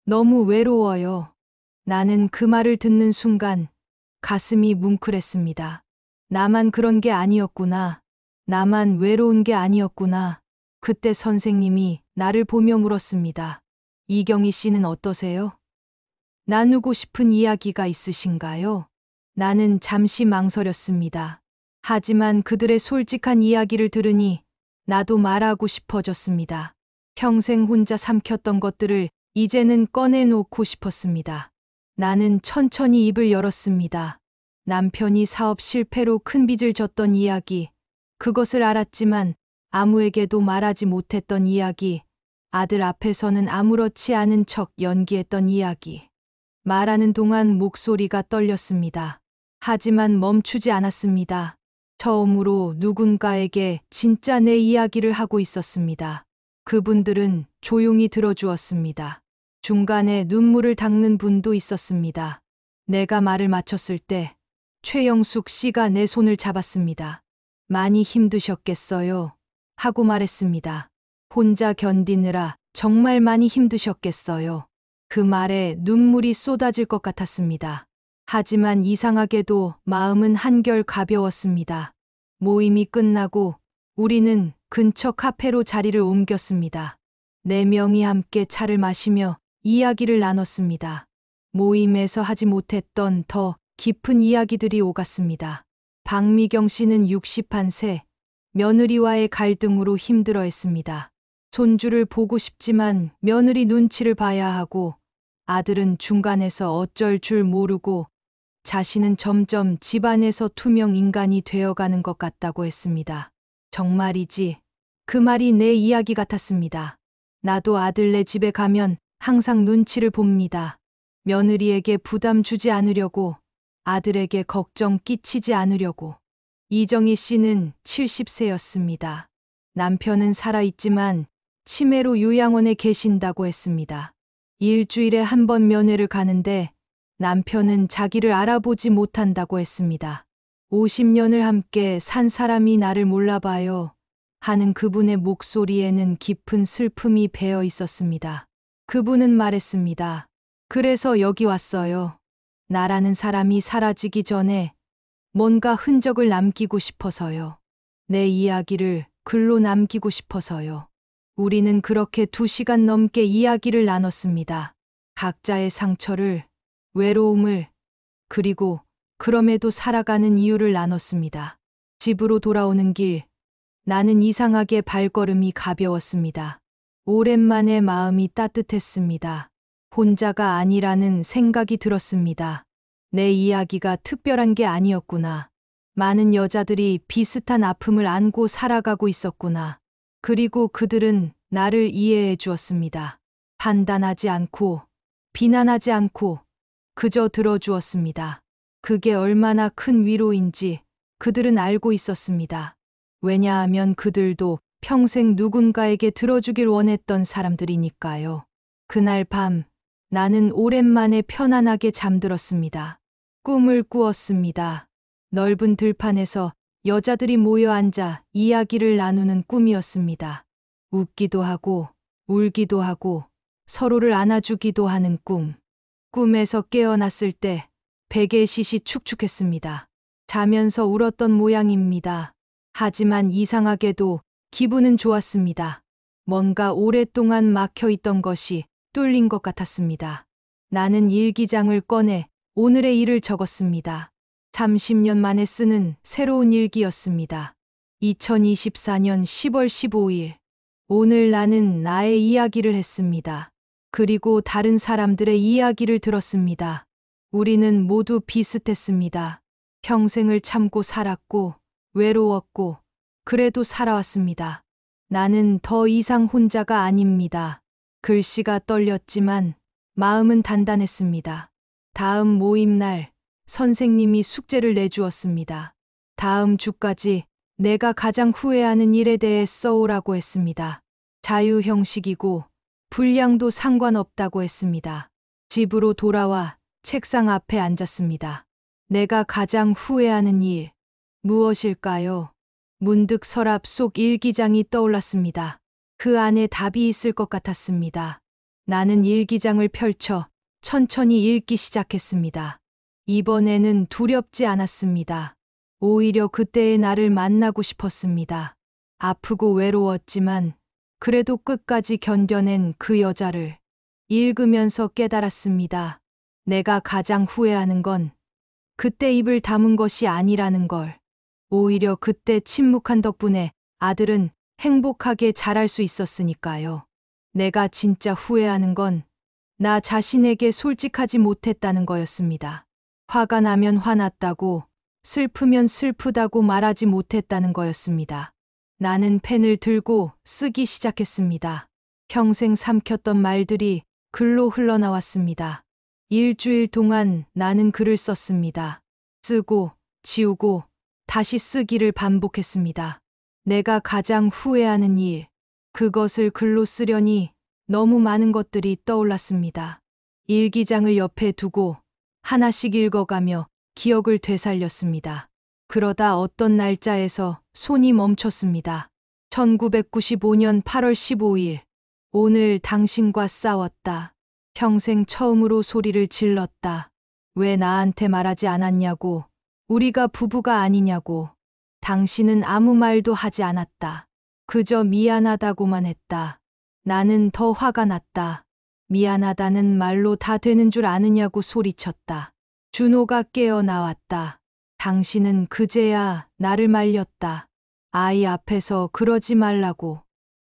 너무 외로워요. 나는 그 말을 듣는 순간 가슴이 뭉클했습니다. 나만 그런 게 아니었구나. 나만 외로운 게 아니었구나. 그때 선생님이 나를 보며 물었습니다. 이경희 씨는 어떠세요? 나누고 싶은 이야기가 있으신가요? 나는 잠시 망설였습니다. 하지만 그들의 솔직한 이야기를 들으니 나도 말하고 싶어졌습니다. 평생 혼자 삼켰던 것들을 이제는 꺼내놓고 싶었습니다. 나는 천천히 입을 열었습니다. 남편이 사업 실패로 큰 빚을 졌던 이야기, 그것을 알았지만 아무에게도 말하지 못했던 이야기, 아들 앞에서는 아무렇지 않은 척 연기했던 이야기. 말하는 동안 목소리가 떨렸습니다. 하지만 멈추지 않았습니다. 처음으로 누군가에게 진짜 내 이야기를 하고 있었습니다. 그분들은 조용히 들어주었습니다. 중간에 눈물을 닦는 분도 있었습니다. 내가 말을 마쳤을 때 최영숙 씨가 내 손을 잡았습니다. 많이 힘드셨겠어요? 하고 말했습니다. 혼자 견디느라 정말 많이 힘드셨겠어요. 그 말에 눈물이 쏟아질 것 같았습니다. 하지만 이상하게도 마음은 한결 가벼웠습니다. 모임이 끝나고 우리는 근처 카페로 자리를 옮겼습니다. 4명이 함께 차를 마시며 이야기를 나눴습니다. 모임에서 하지 못했던 더 깊은 이야기들이 오갔습니다. 박미경 씨는 61세, 며느리와의 갈등으로 힘들어했습니다. 손주를 보고 싶지만 며느리 눈치를 봐야 하고 아들은 중간에서 어쩔 줄 모르고 자신은 점점 집안에서 투명 인간이 되어가는 것 같다고 했습니다. 정말이지. 그 말이 내 이야기 같았습니다. 나도 아들네 집에 가면 항상 눈치를 봅니다. 며느리에게 부담 주지 않으려고, 아들에게 걱정 끼치지 않으려고. 이정희 씨는 70세였습니다. 남편은 살아있지만 치매로 요양원에 계신다고 했습니다. 일주일에 한 번 면회를 가는데 남편은 자기를 알아보지 못한다고 했습니다. 50년을 함께 산 사람이 나를 몰라봐요 하는 그분의 목소리에는 깊은 슬픔이 배어 있었습니다. 그분은 말했습니다. 그래서 여기 왔어요. 나라는 사람이 사라지기 전에 뭔가 흔적을 남기고 싶어서요. 내 이야기를 글로 남기고 싶어서요. 우리는 그렇게 2시간 넘게 이야기를 나눴습니다. 각자의 상처를, 외로움을, 그리고 그럼에도 살아가는 이유를 나눴습니다. 집으로 돌아오는 길, 나는 이상하게 발걸음이 가벼웠습니다. 오랜만에 마음이 따뜻했습니다. 혼자가 아니라는 생각이 들었습니다. 내 이야기가 특별한 게 아니었구나. 많은 여자들이 비슷한 아픔을 안고 살아가고 있었구나. 그리고 그들은 나를 이해해 주었습니다. 판단하지 않고, 비난하지 않고, 그저 들어주었습니다. 그게 얼마나 큰 위로인지 그들은 알고 있었습니다. 왜냐하면 그들도 평생 누군가에게 들어주길 원했던 사람들이니까요. 그날 밤, 나는 오랜만에 편안하게 잠들었습니다. 꿈을 꾸었습니다. 넓은 들판에서 여자들이 모여 앉아 이야기를 나누는 꿈이었습니다. 웃기도 하고, 울기도 하고, 서로를 안아주기도 하는 꿈. 꿈에서 깨어났을 때 베개의 싯이 축축했습니다. 자면서 울었던 모양입니다. 하지만 이상하게도 기분은 좋았습니다. 뭔가 오랫동안 막혀있던 것이 뚫린 것 같았습니다. 나는 일기장을 꺼내 오늘의 일을 적었습니다. 30년 만에 쓰는 새로운 일기였습니다. 2024년 10월 15일. 오늘 나는 나의 이야기를 했습니다. 그리고 다른 사람들의 이야기를 들었습니다. 우리는 모두 비슷했습니다. 평생을 참고 살았고, 외로웠고, 그래도 살아왔습니다. 나는 더 이상 혼자가 아닙니다. 글씨가 떨렸지만 마음은 단단했습니다. 다음 모임 날 선생님이 숙제를 내주었습니다. 다음 주까지 내가 가장 후회하는 일에 대해 써오라고 했습니다. 자유 형식이고 분량도 상관없다고 했습니다. 집으로 돌아와 책상 앞에 앉았습니다. 내가 가장 후회하는 일, 무엇일까요? 문득 서랍 속 일기장이 떠올랐습니다. 그 안에 답이 있을 것 같았습니다. 나는 일기장을 펼쳐 천천히 읽기 시작했습니다. 이번에는 두렵지 않았습니다. 오히려 그때의 나를 만나고 싶었습니다. 아프고 외로웠지만 그래도 끝까지 견뎌낸 그 여자를 읽으면서 깨달았습니다. 내가 가장 후회하는 건 그때 입을 다문 것이 아니라는 걸. 오히려 그때 침묵한 덕분에 아들은 행복하게 자랄 수 있었으니까요. 내가 진짜 후회하는 건 나 자신에게 솔직하지 못했다는 거였습니다. 화가 나면 화났다고, 슬프면 슬프다고 말하지 못했다는 거였습니다. 나는 펜을 들고 쓰기 시작했습니다. 평생 삼켰던 말들이 글로 흘러나왔습니다. 일주일 동안 나는 글을 썼습니다. 쓰고, 지우고, 다시 쓰기를 반복했습니다. 내가 가장 후회하는 일, 그것을 글로 쓰려니 너무 많은 것들이 떠올랐습니다. 일기장을 옆에 두고 하나씩 읽어가며 기억을 되살렸습니다. 그러다 어떤 날짜에서 손이 멈췄습니다. 1995년 8월 15일. 오늘 당신과 싸웠다. 평생 처음으로 소리를 질렀다. 왜 나한테 말하지 않았냐고. 우리가 부부가 아니냐고. 당신은 아무 말도 하지 않았다. 그저 미안하다고만 했다. 나는 더 화가 났다. 미안하다는 말로 다 되는 줄 아느냐고 소리쳤다. 준호가 깨어나왔다. 당신은 그제야 나를 말렸다. 아이 앞에서 그러지 말라고.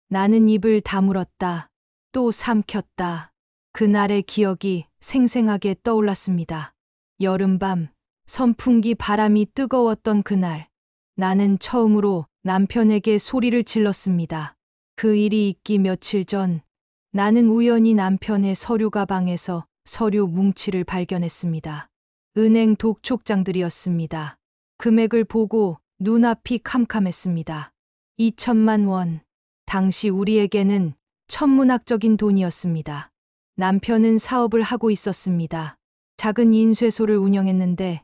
나는 입을 다물었다. 또 삼켰다. 그날의 기억이 생생하게 떠올랐습니다. 여름밤, 선풍기 바람이 뜨거웠던 그날. 나는 처음으로 남편에게 소리를 질렀습니다. 그 일이 있기 며칠 전, 나는 우연히 남편의 서류 가방에서 서류 뭉치를 발견했습니다. 은행 독촉장들이었습니다. 금액을 보고 눈앞이 캄캄했습니다. 2천만 원. 당시 우리에게는 천문학적인 돈이었습니다. 남편은 사업을 하고 있었습니다. 작은 인쇄소를 운영했는데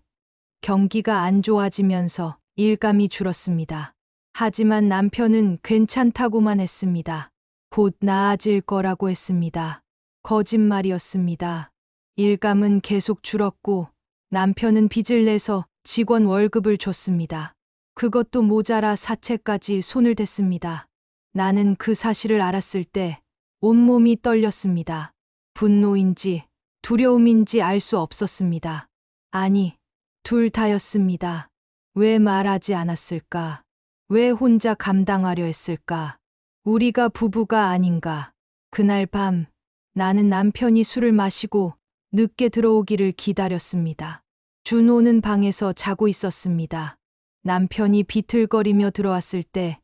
경기가 안 좋아지면서 일감이 줄었습니다. 하지만 남편은 괜찮다고만 했습니다. 곧 나아질 거라고 했습니다. 거짓말이었습니다. 일감은 계속 줄었고 남편은 빚을 내서 직원 월급을 줬습니다. 그것도 모자라 사채까지 손을 댔습니다. 나는 그 사실을 알았을 때 온몸이 떨렸습니다. 분노인지 두려움인지 알 수 없었습니다. 아니, 둘 다였습니다. 왜 말하지 않았을까? 왜 혼자 감당하려 했을까? 우리가 부부가 아닌가? 그날 밤, 나는 남편이 술을 마시고 늦게 들어오기를 기다렸습니다. 준호는 방에서 자고 있었습니다. 남편이 비틀거리며 들어왔을 때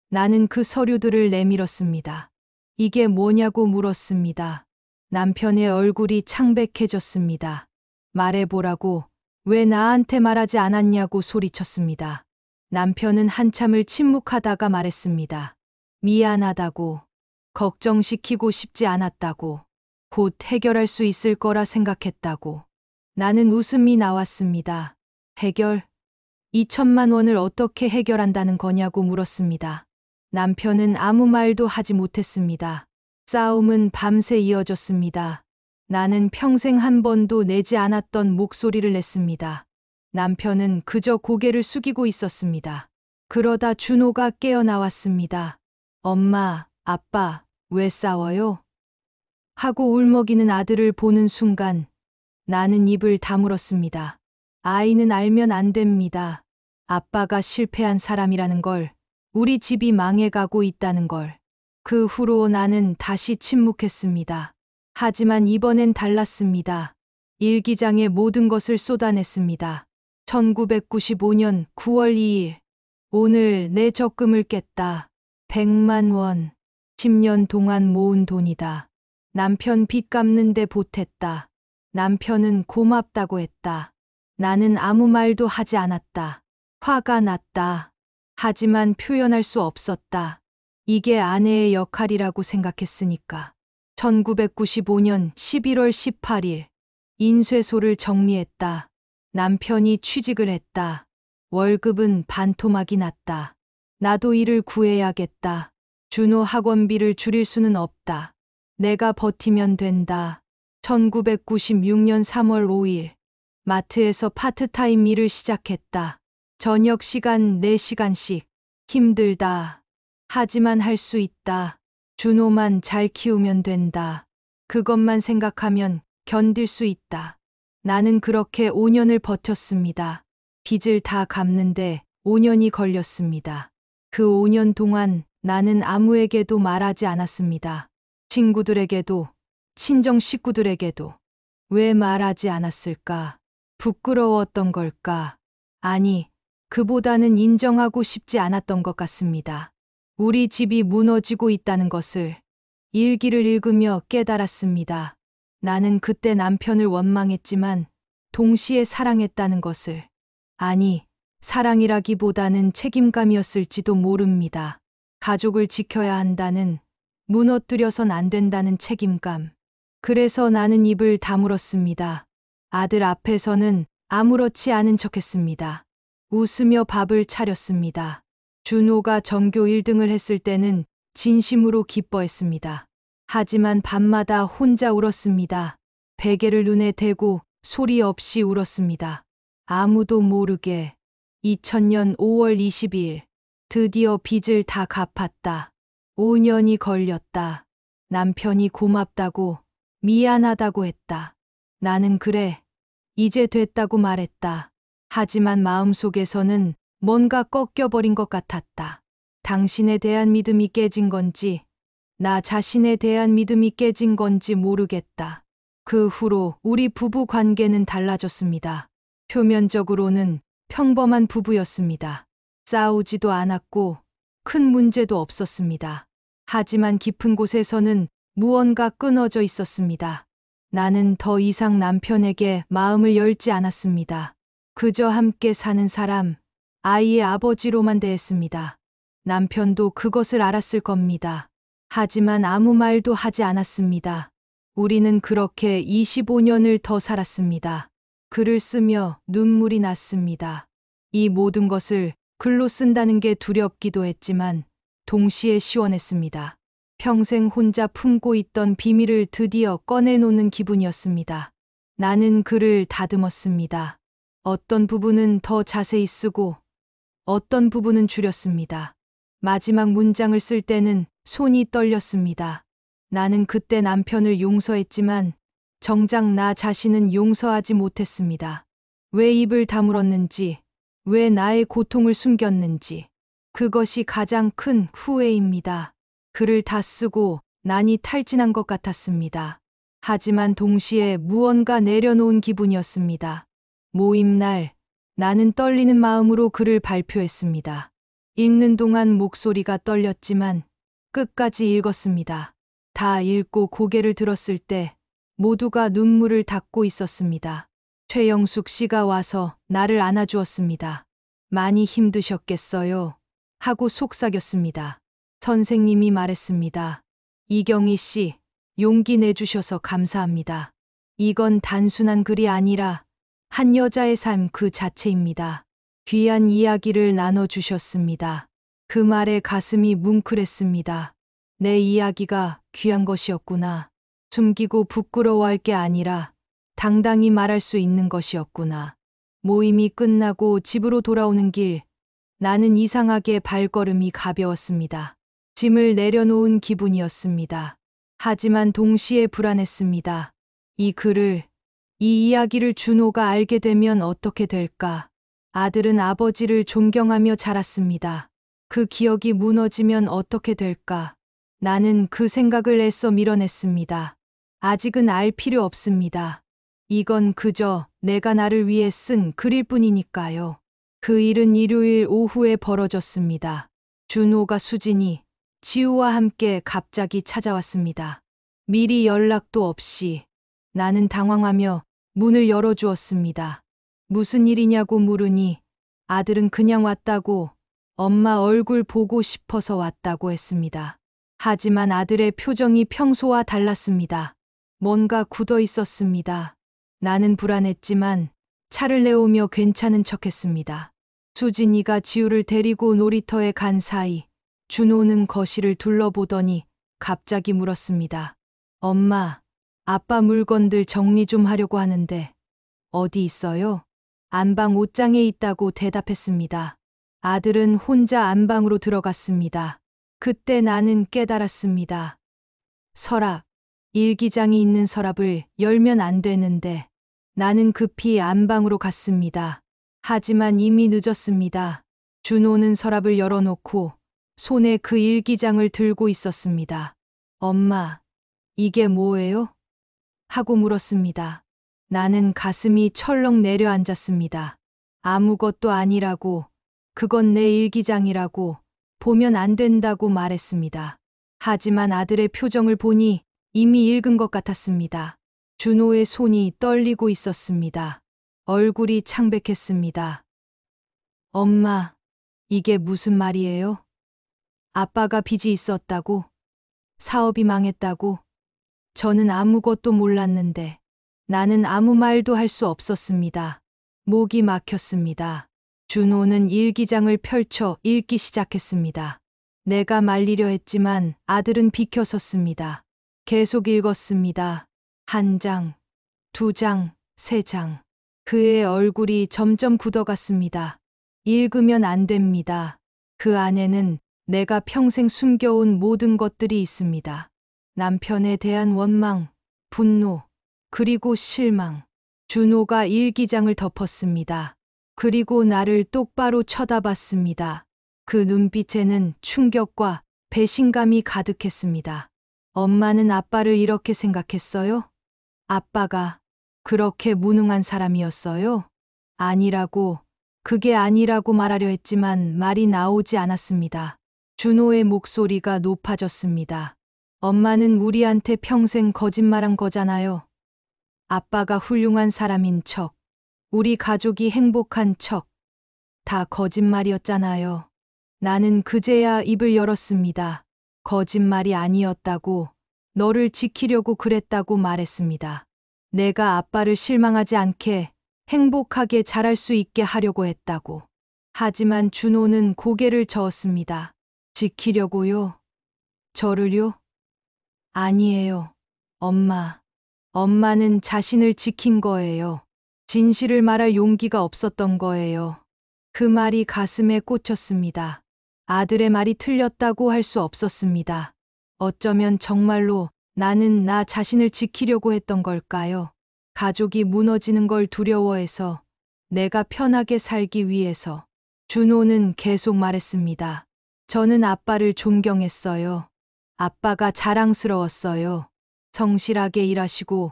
나는 그 서류들을 내밀었습니다. 이게 뭐냐고 물었습니다. 남편의 얼굴이 창백해졌습니다. 말해보라고, 왜 나한테 말하지 않았냐고 소리쳤습니다. 남편은 한참을 침묵하다가 말했습니다. 미안하다고, 걱정시키고 싶지 않았다고, 곧 해결할 수 있을 거라 생각했다고. 나는 웃음이 나왔습니다. 해결? 2천만 원을 어떻게 해결한다는 거냐고 물었습니다. 남편은 아무 말도 하지 못했습니다. 싸움은 밤새 이어졌습니다. 나는 평생 한 번도 내지 않았던 목소리를 냈습니다. 남편은 그저 고개를 숙이고 있었습니다. 그러다 준호가 깨어나왔습니다. 엄마, 아빠, 왜 싸워요? 하고 울먹이는 아들을 보는 순간 나는 입을 다물었습니다. 아이는 알면 안 됩니다. 아빠가 실패한 사람이라는 걸, 우리 집이 망해가고 있다는 걸. 그 후로 나는 다시 침묵했습니다. 하지만 이번엔 달랐습니다. 일기장에 모든 것을 쏟아냈습니다. 1995년 9월 2일. 오늘 내 적금을 깼다. 100만 원. 10년 동안 모은 돈이다. 남편 빚 갚는데 보탰다. 남편은 고맙다고 했다. 나는 아무 말도 하지 않았다. 화가 났다. 하지만 표현할 수 없었다. 이게 아내의 역할이라고 생각했으니까. 1995년 11월 18일. 인쇄소를 정리했다. 남편이 취직을 했다. 월급은 반토막이 났다. 나도 일을 구해야겠다. 준호 학원비를 줄일 수는 없다. 내가 버티면 된다. 1996년 3월 5일. 마트에서 파트타임 일을 시작했다. 저녁 시간 4시간씩. 힘들다. 하지만 할 수 있다. 준호만 잘 키우면 된다. 그것만 생각하면 견딜 수 있다. 나는 그렇게 5년을 버텼습니다. 빚을 다 갚는데 5년이 걸렸습니다. 그 5년 동안 나는 아무에게도 말하지 않았습니다. 친구들에게도, 친정 식구들에게도. 왜 말하지 않았을까? 부끄러웠던 걸까? 아니, 그보다는 인정하고 싶지 않았던 것 같습니다. 우리 집이 무너지고 있다는 것을 일기를 읽으며 깨달았습니다. 나는 그때 남편을 원망했지만 동시에 사랑했다는 것을. 아니, 사랑이라기보다는 책임감이었을지도 모릅니다. 가족을 지켜야 한다는, 무너뜨려선 안 된다는 책임감. 그래서 나는 입을 다물었습니다. 아들 앞에서는 아무렇지 않은 척했습니다. 웃으며 밥을 차렸습니다. 준호가 전교 1등을 했을 때는 진심으로 기뻐했습니다. 하지만 밤마다 혼자 울었습니다. 베개를 눈에 대고 소리 없이 울었습니다. 아무도 모르게. 2000년 5월 22일. 드디어 빚을 다 갚았다. 5년이 걸렸다. 남편이 고맙다고, 미안하다고 했다. 나는 그래, 이제 됐다고 말했다. 하지만 마음속에서는 뭔가 꺾여버린 것 같았다. 당신에 대한 믿음이 깨진 건지, 나 자신에 대한 믿음이 깨진 건지 모르겠다. 그 후로 우리 부부 관계는 달라졌습니다. 표면적으로는 평범한 부부였습니다. 싸우지도 않았고 큰 문제도 없었습니다. 하지만 깊은 곳에서는 무언가 끊어져 있었습니다. 나는 더 이상 남편에게 마음을 열지 않았습니다. 그저 함께 사는 사람, 아이의 아버지로만 대했습니다. 남편도 그것을 알았을 겁니다. 하지만 아무 말도 하지 않았습니다. 우리는 그렇게 25년을 더 살았습니다. 글을 쓰며 눈물이 났습니다. 이 모든 것을 글로 쓴다는 게 두렵기도 했지만 동시에 시원했습니다. 평생 혼자 품고 있던 비밀을 드디어 꺼내놓는 기분이었습니다. 나는 글을 다듬었습니다. 어떤 부분은 더 자세히 쓰고 어떤 부분은 줄였습니다. 마지막 문장을 쓸 때는 손이 떨렸습니다. 나는 그때 남편을 용서했지만 정작 나 자신은 용서하지 못했습니다. 왜 입을 다물었는지, 왜 나의 고통을 숨겼는지. 그것이 가장 큰 후회입니다. 글을 다 쓰고 난이 탈진한 것 같았습니다. 하지만 동시에 무언가 내려놓은 기분이었습니다. 모임날, 나는 떨리는 마음으로 글을 발표했습니다. 읽는 동안 목소리가 떨렸지만 끝까지 읽었습니다. 다 읽고 고개를 들었을 때 모두가 눈물을 닦고 있었습니다. 최영숙 씨가 와서 나를 안아주었습니다. 많이 힘드셨겠어요? 하고 속삭였습니다. 선생님이 말했습니다. 이경희 씨, 용기 내주셔서 감사합니다. 이건 단순한 글이 아니라 한 여자의 삶 그 자체입니다. 귀한 이야기를 나눠주셨습니다. 그 말에 가슴이 뭉클했습니다. 내 이야기가 귀한 것이었구나. 숨기고 부끄러워할 게 아니라 당당히 말할 수 있는 것이었구나. 모임이 끝나고 집으로 돌아오는 길, 나는 이상하게 발걸음이 가벼웠습니다. 짐을 내려놓은 기분이었습니다. 하지만 동시에 불안했습니다. 이 글을, 이 이야기를 준호가 알게 되면 어떻게 될까? 아들은 아버지를 존경하며 자랐습니다. 그 기억이 무너지면 어떻게 될까? 나는 그 생각을 애써 밀어냈습니다. 아직은 알 필요 없습니다. 이건 그저 내가 나를 위해 쓴 글일 뿐이니까요. 그 일은 일요일 오후에 벌어졌습니다. 준호가 수진이, 지우와 함께 갑자기 찾아왔습니다. 미리 연락도 없이. 나는 당황하며 문을 열어주었습니다. 무슨 일이냐고 물으니 아들은 그냥 왔다고, 엄마 얼굴 보고 싶어서 왔다고 했습니다. 하지만 아들의 표정이 평소와 달랐습니다. 뭔가 굳어 있었습니다. 나는 불안했지만 차를 내오며 괜찮은 척했습니다. 수진이가 지우를 데리고 놀이터에 간 사이 준호는 거실을 둘러보더니 갑자기 물었습니다. 엄마, 아빠 물건들 정리 좀 하려고 하는데 어디 있어요? 안방 옷장에 있다고 대답했습니다. 아들은 혼자 안방으로 들어갔습니다. 그때 나는 깨달았습니다. 서랍, 일기장이 있는 서랍을 열면 안 되는데 나는 급히 안방으로 갔습니다. 하지만 이미 늦었습니다. 준호는 서랍을 열어놓고 손에 그 일기장을 들고 있었습니다. 엄마, 이게 뭐예요? 하고 물었습니다. 나는 가슴이 철렁 내려앉았습니다. 아무것도 아니라고, 그건 내 일기장이라고, 보면 안 된다고 말했습니다. 하지만 아들의 표정을 보니 이미 읽은 것 같았습니다. 준호의 손이 떨리고 있었습니다. 얼굴이 창백했습니다. 엄마, 이게 무슨 말이에요? 아빠가 빚이 있었다고? 사업이 망했다고? 저는 아무것도 몰랐는데 나는 아무 말도 할 수 없었습니다. 목이 막혔습니다. 준호는 일기장을 펼쳐 읽기 시작했습니다. 내가 말리려 했지만 아들은 비켜섰습니다. 계속 읽었습니다. 1장, 2장, 3장. 그의 얼굴이 점점 굳어갔습니다. 읽으면 안 됩니다. 그 안에는 내가 평생 숨겨온 모든 것들이 있습니다. 남편에 대한 원망, 분노, 그리고 실망. 준호가 일기장을 덮었습니다. 그리고 나를 똑바로 쳐다봤습니다. 그 눈빛에는 충격과 배신감이 가득했습니다. 엄마는 아빠를 이렇게 생각했어요? 아빠가 그렇게 무능한 사람이었어요? 아니라고, 그게 아니라고 말하려 했지만 말이 나오지 않았습니다. 준호의 목소리가 높아졌습니다. 엄마는 우리한테 평생 거짓말한 거잖아요. 아빠가 훌륭한 사람인 척, 우리 가족이 행복한 척, 다 거짓말이었잖아요. 나는 그제야 입을 열었습니다. 거짓말이 아니었다고, 너를 지키려고 그랬다고 말했습니다. 내가 아빠를 실망하지 않게 행복하게 자랄 수 있게 하려고 했다고. 하지만 준호는 고개를 저었습니다. 지키려고요? 저를요? 아니에요. 엄마. 엄마는 자신을 지킨 거예요. 진실을 말할 용기가 없었던 거예요. 그 말이 가슴에 꽂혔습니다. 아들의 말이 틀렸다고 할 수 없었습니다. 어쩌면 정말로 나는 나 자신을 지키려고 했던 걸까요? 가족이 무너지는 걸 두려워해서, 내가 편하게 살기 위해서. 준호는 계속 말했습니다. 저는 아빠를 존경했어요. 아빠가 자랑스러웠어요. 성실하게 일하시고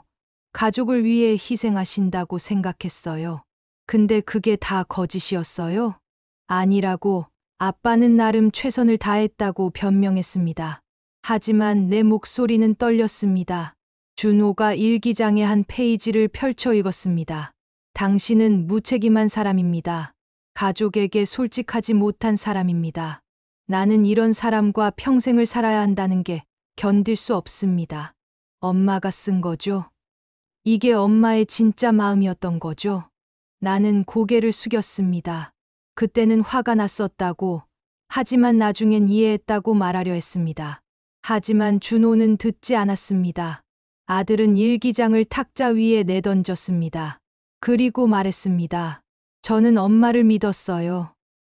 가족을 위해 희생하신다고 생각했어요. 근데 그게 다 거짓이었어요? 아니라고, 아빠는 나름 최선을 다했다고 변명했습니다. 하지만 내 목소리는 떨렸습니다. 준호가 일기장의 한 페이지를 펼쳐 읽었습니다. 당신은 무책임한 사람입니다. 가족에게 솔직하지 못한 사람입니다. 나는 이런 사람과 평생을 살아야 한다는 게 견딜 수 없습니다. 엄마가 쓴 거죠? 이게 엄마의 진짜 마음이었던 거죠? 나는 고개를 숙였습니다. 그때는 화가 났었다고, 하지만 나중엔 이해했다고 말하려 했습니다. 하지만 준호는 듣지 않았습니다. 아들은 일기장을 탁자 위에 내던졌습니다. 그리고 말했습니다. 저는 엄마를 믿었어요.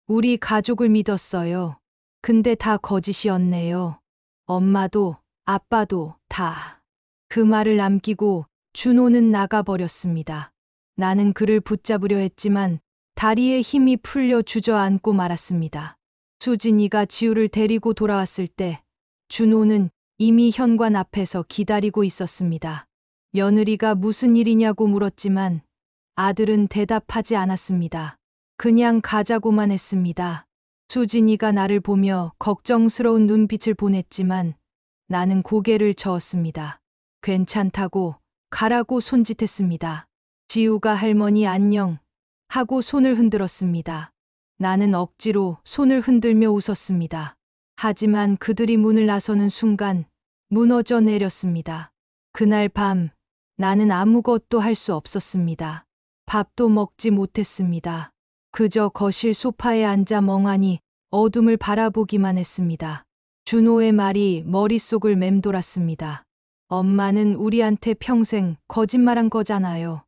우리 가족을 믿었어요. 근데 다 거짓이었네요. 엄마도, 아빠도, 다. 그 말을 남기고 준호는 나가버렸습니다. 나는 그를 붙잡으려 했지만 다리에 힘이 풀려 주저앉고 말았습니다. 수진이가 지우를 데리고 돌아왔을 때 준호는 이미 현관 앞에서 기다리고 있었습니다. 며느리가 무슨 일이냐고 물었지만 아들은 대답하지 않았습니다. 그냥 가자고만 했습니다. 수진이가 나를 보며 걱정스러운 눈빛을 보냈지만 나는 고개를 저었습니다. 괜찮다고, 가라고 손짓했습니다. 지우가 할머니 안녕 하고 손을 흔들었습니다. 나는 억지로 손을 흔들며 웃었습니다. 하지만 그들이 문을 나서는 순간 무너져 내렸습니다. 그날 밤 나는 아무것도 할 수 없었습니다. 밥도 먹지 못했습니다. 그저 거실 소파에 앉아 멍하니 어둠을 바라보기만 했습니다. 준호의 말이 머릿속을 맴돌았습니다. 엄마는 우리한테 평생 거짓말한 거잖아요.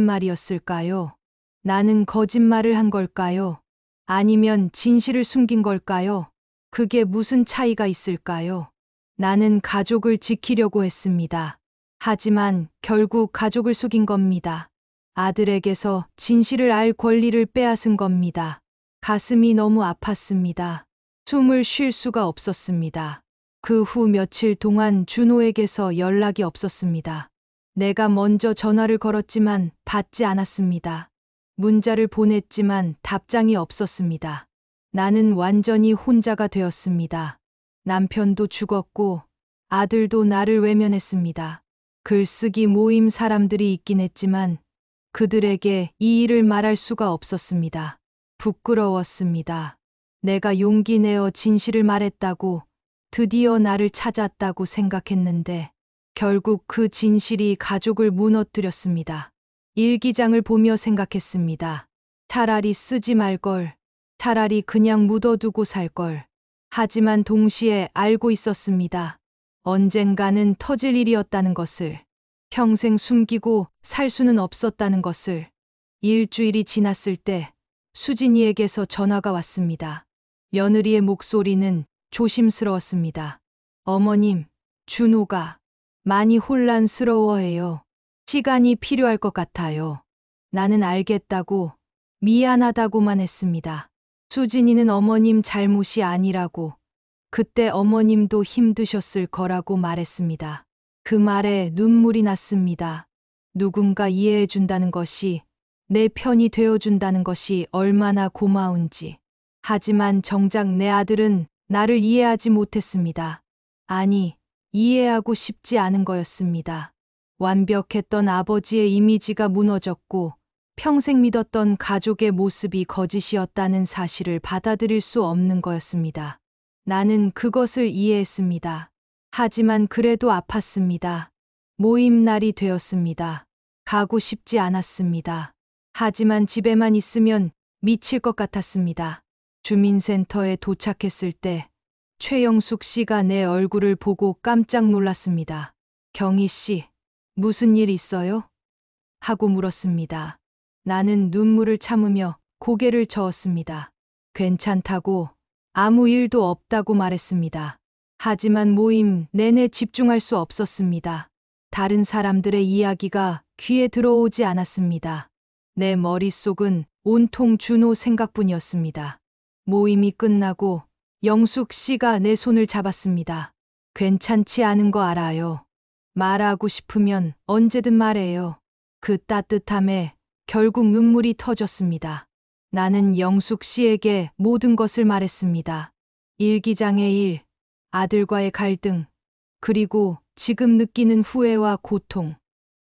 거짓말이었을까요? 나는 거짓말을 한 걸까요? 아니면 진실을 숨긴 걸까요? 그게 무슨 차이가 있을까요? 나는 가족을 지키려고 했습니다. 하지만 결국 가족을 속인 겁니다. 아들에게서 진실을 알 권리를 빼앗은 겁니다. 가슴이 너무 아팠습니다. 숨을 쉴 수가 없었습니다. 그 후 며칠 동안 준호에게서 연락이 없었습니다. 내가 먼저 전화를 걸었지만 받지 않았습니다. 문자를 보냈지만 답장이 없었습니다. 나는 완전히 혼자가 되었습니다. 남편도 죽었고 아들도 나를 외면했습니다. 글쓰기 모임 사람들이 있긴 했지만 그들에게 이 일을 말할 수가 없었습니다. 부끄러웠습니다. 내가 용기 내어 진실을 말했다고, 드디어 나를 찾았다고 생각했는데 결국 그 진실이 가족을 무너뜨렸습니다. 일기장을 보며 생각했습니다. 차라리 쓰지 말걸. 차라리 그냥 묻어두고 살걸. 하지만 동시에 알고 있었습니다. 언젠가는 터질 일이었다는 것을. 평생 숨기고 살 수는 없었다는 것을. 일주일이 지났을 때 수진이에게서 전화가 왔습니다. 며느리의 목소리는 조심스러웠습니다. 어머님, 준호가 많이 혼란스러워해요. 시간이 필요할 것 같아요. 나는 알겠다고, 미안하다고만 했습니다. 수진이는 어머님 잘못이 아니라고, 그때 어머님도 힘드셨을 거라고 말했습니다. 그 말에 눈물이 났습니다. 누군가 이해해준다는 것이, 내 편이 되어준다는 것이 얼마나 고마운지. 하지만 정작 내 아들은 나를 이해하지 못했습니다. 아니, 이해하고 싶지 않은 거였습니다. 완벽했던 아버지의 이미지가 무너졌고 평생 믿었던 가족의 모습이 거짓이었다는 사실을 받아들일 수 없는 거였습니다. 나는 그것을 이해했습니다. 하지만 그래도 아팠습니다. 모임 날이 되었습니다. 가고 싶지 않았습니다. 하지만 집에만 있으면 미칠 것 같았습니다. 주민센터에 도착했을 때 최영숙 씨가 내 얼굴을 보고 깜짝 놀랐습니다. 경희 씨, 무슨 일 있어요? 하고 물었습니다. 나는 눈물을 참으며 고개를 저었습니다. 괜찮다고, 아무 일도 없다고 말했습니다. 하지만 모임 내내 집중할 수 없었습니다. 다른 사람들의 이야기가 귀에 들어오지 않았습니다. 내 머릿속은 온통 준호 생각뿐이었습니다. 모임이 끝나고 영숙 씨가 내 손을 잡았습니다. 괜찮지 않은 거 알아요. 말하고 싶으면 언제든 말해요. 그 따뜻함에 결국 눈물이 터졌습니다. 나는 영숙 씨에게 모든 것을 말했습니다. 일기장의 일, 아들과의 갈등, 그리고 지금 느끼는 후회와 고통.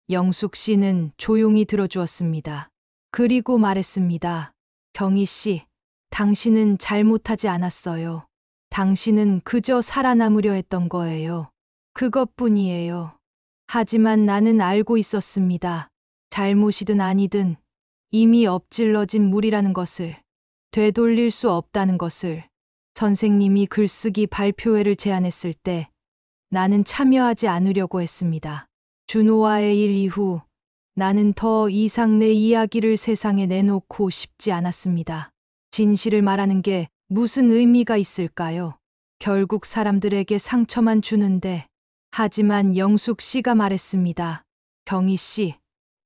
영숙 씨는 조용히 들어주었습니다. 그리고 말했습니다. 경희 씨, 당신은 잘못하지 않았어요. 당신은 그저 살아남으려 했던 거예요. 그것뿐이에요. 하지만 나는 알고 있었습니다. 잘못이든 아니든 이미 엎질러진 물이라는 것을, 되돌릴 수 없다는 것을. 선생님이 글쓰기 발표회를 제안했을 때 나는 참여하지 않으려고 했습니다. 준호와의 일 이후 나는 더 이상 내 이야기를 세상에 내놓고 싶지 않았습니다. 진실을 말하는 게 무슨 의미가 있을까요? 결국 사람들에게 상처만 주는데. 하지만 영숙 씨가 말했습니다. 경희 씨,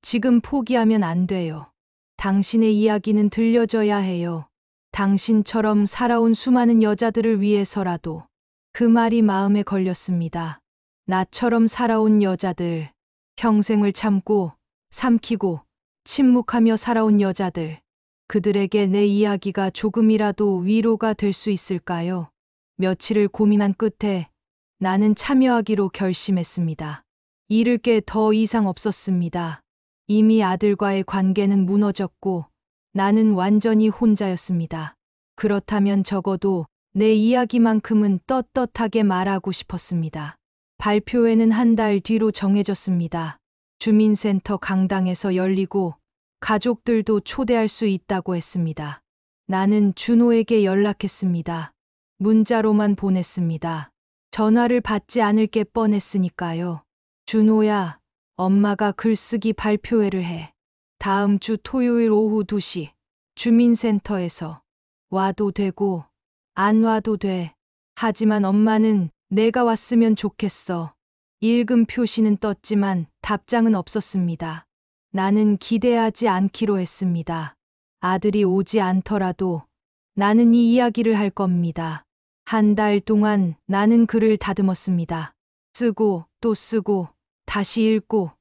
지금 포기하면 안 돼요. 당신의 이야기는 들려줘야 해요. 당신처럼 살아온 수많은 여자들을 위해서라도. 그 말이 마음에 걸렸습니다. 나처럼 살아온 여자들, 평생을 참고, 삼키고, 침묵하며 살아온 여자들. 그들에게 내 이야기가 조금이라도 위로가 될 수 있을까요? 며칠을 고민한 끝에 나는 참여하기로 결심했습니다. 잃을 게 더 이상 없었습니다. 이미 아들과의 관계는 무너졌고 나는 완전히 혼자였습니다. 그렇다면 적어도 내 이야기만큼은 떳떳하게 말하고 싶었습니다. 발표회는 한 달 뒤로 정해졌습니다. 주민센터 강당에서 열리고 가족들도 초대할 수 있다고 했습니다. 나는 준호에게 연락했습니다. 문자로만 보냈습니다. 전화를 받지 않을 게 뻔했으니까요. 준호야, 엄마가 글쓰기 발표회를 해. 다음 주 토요일 오후 2시 주민센터에서. 와도 되고 안 와도 돼. 하지만 엄마는 내가 왔으면 좋겠어. 읽음 표시는 떴지만 답장은 없었습니다. 나는 기대하지 않기로 했습니다. 아들이 오지 않더라도 나는 이 이야기를 할 겁니다. 한 달 동안 나는 글을 다듬었습니다. 쓰고 또 쓰고 다시 읽고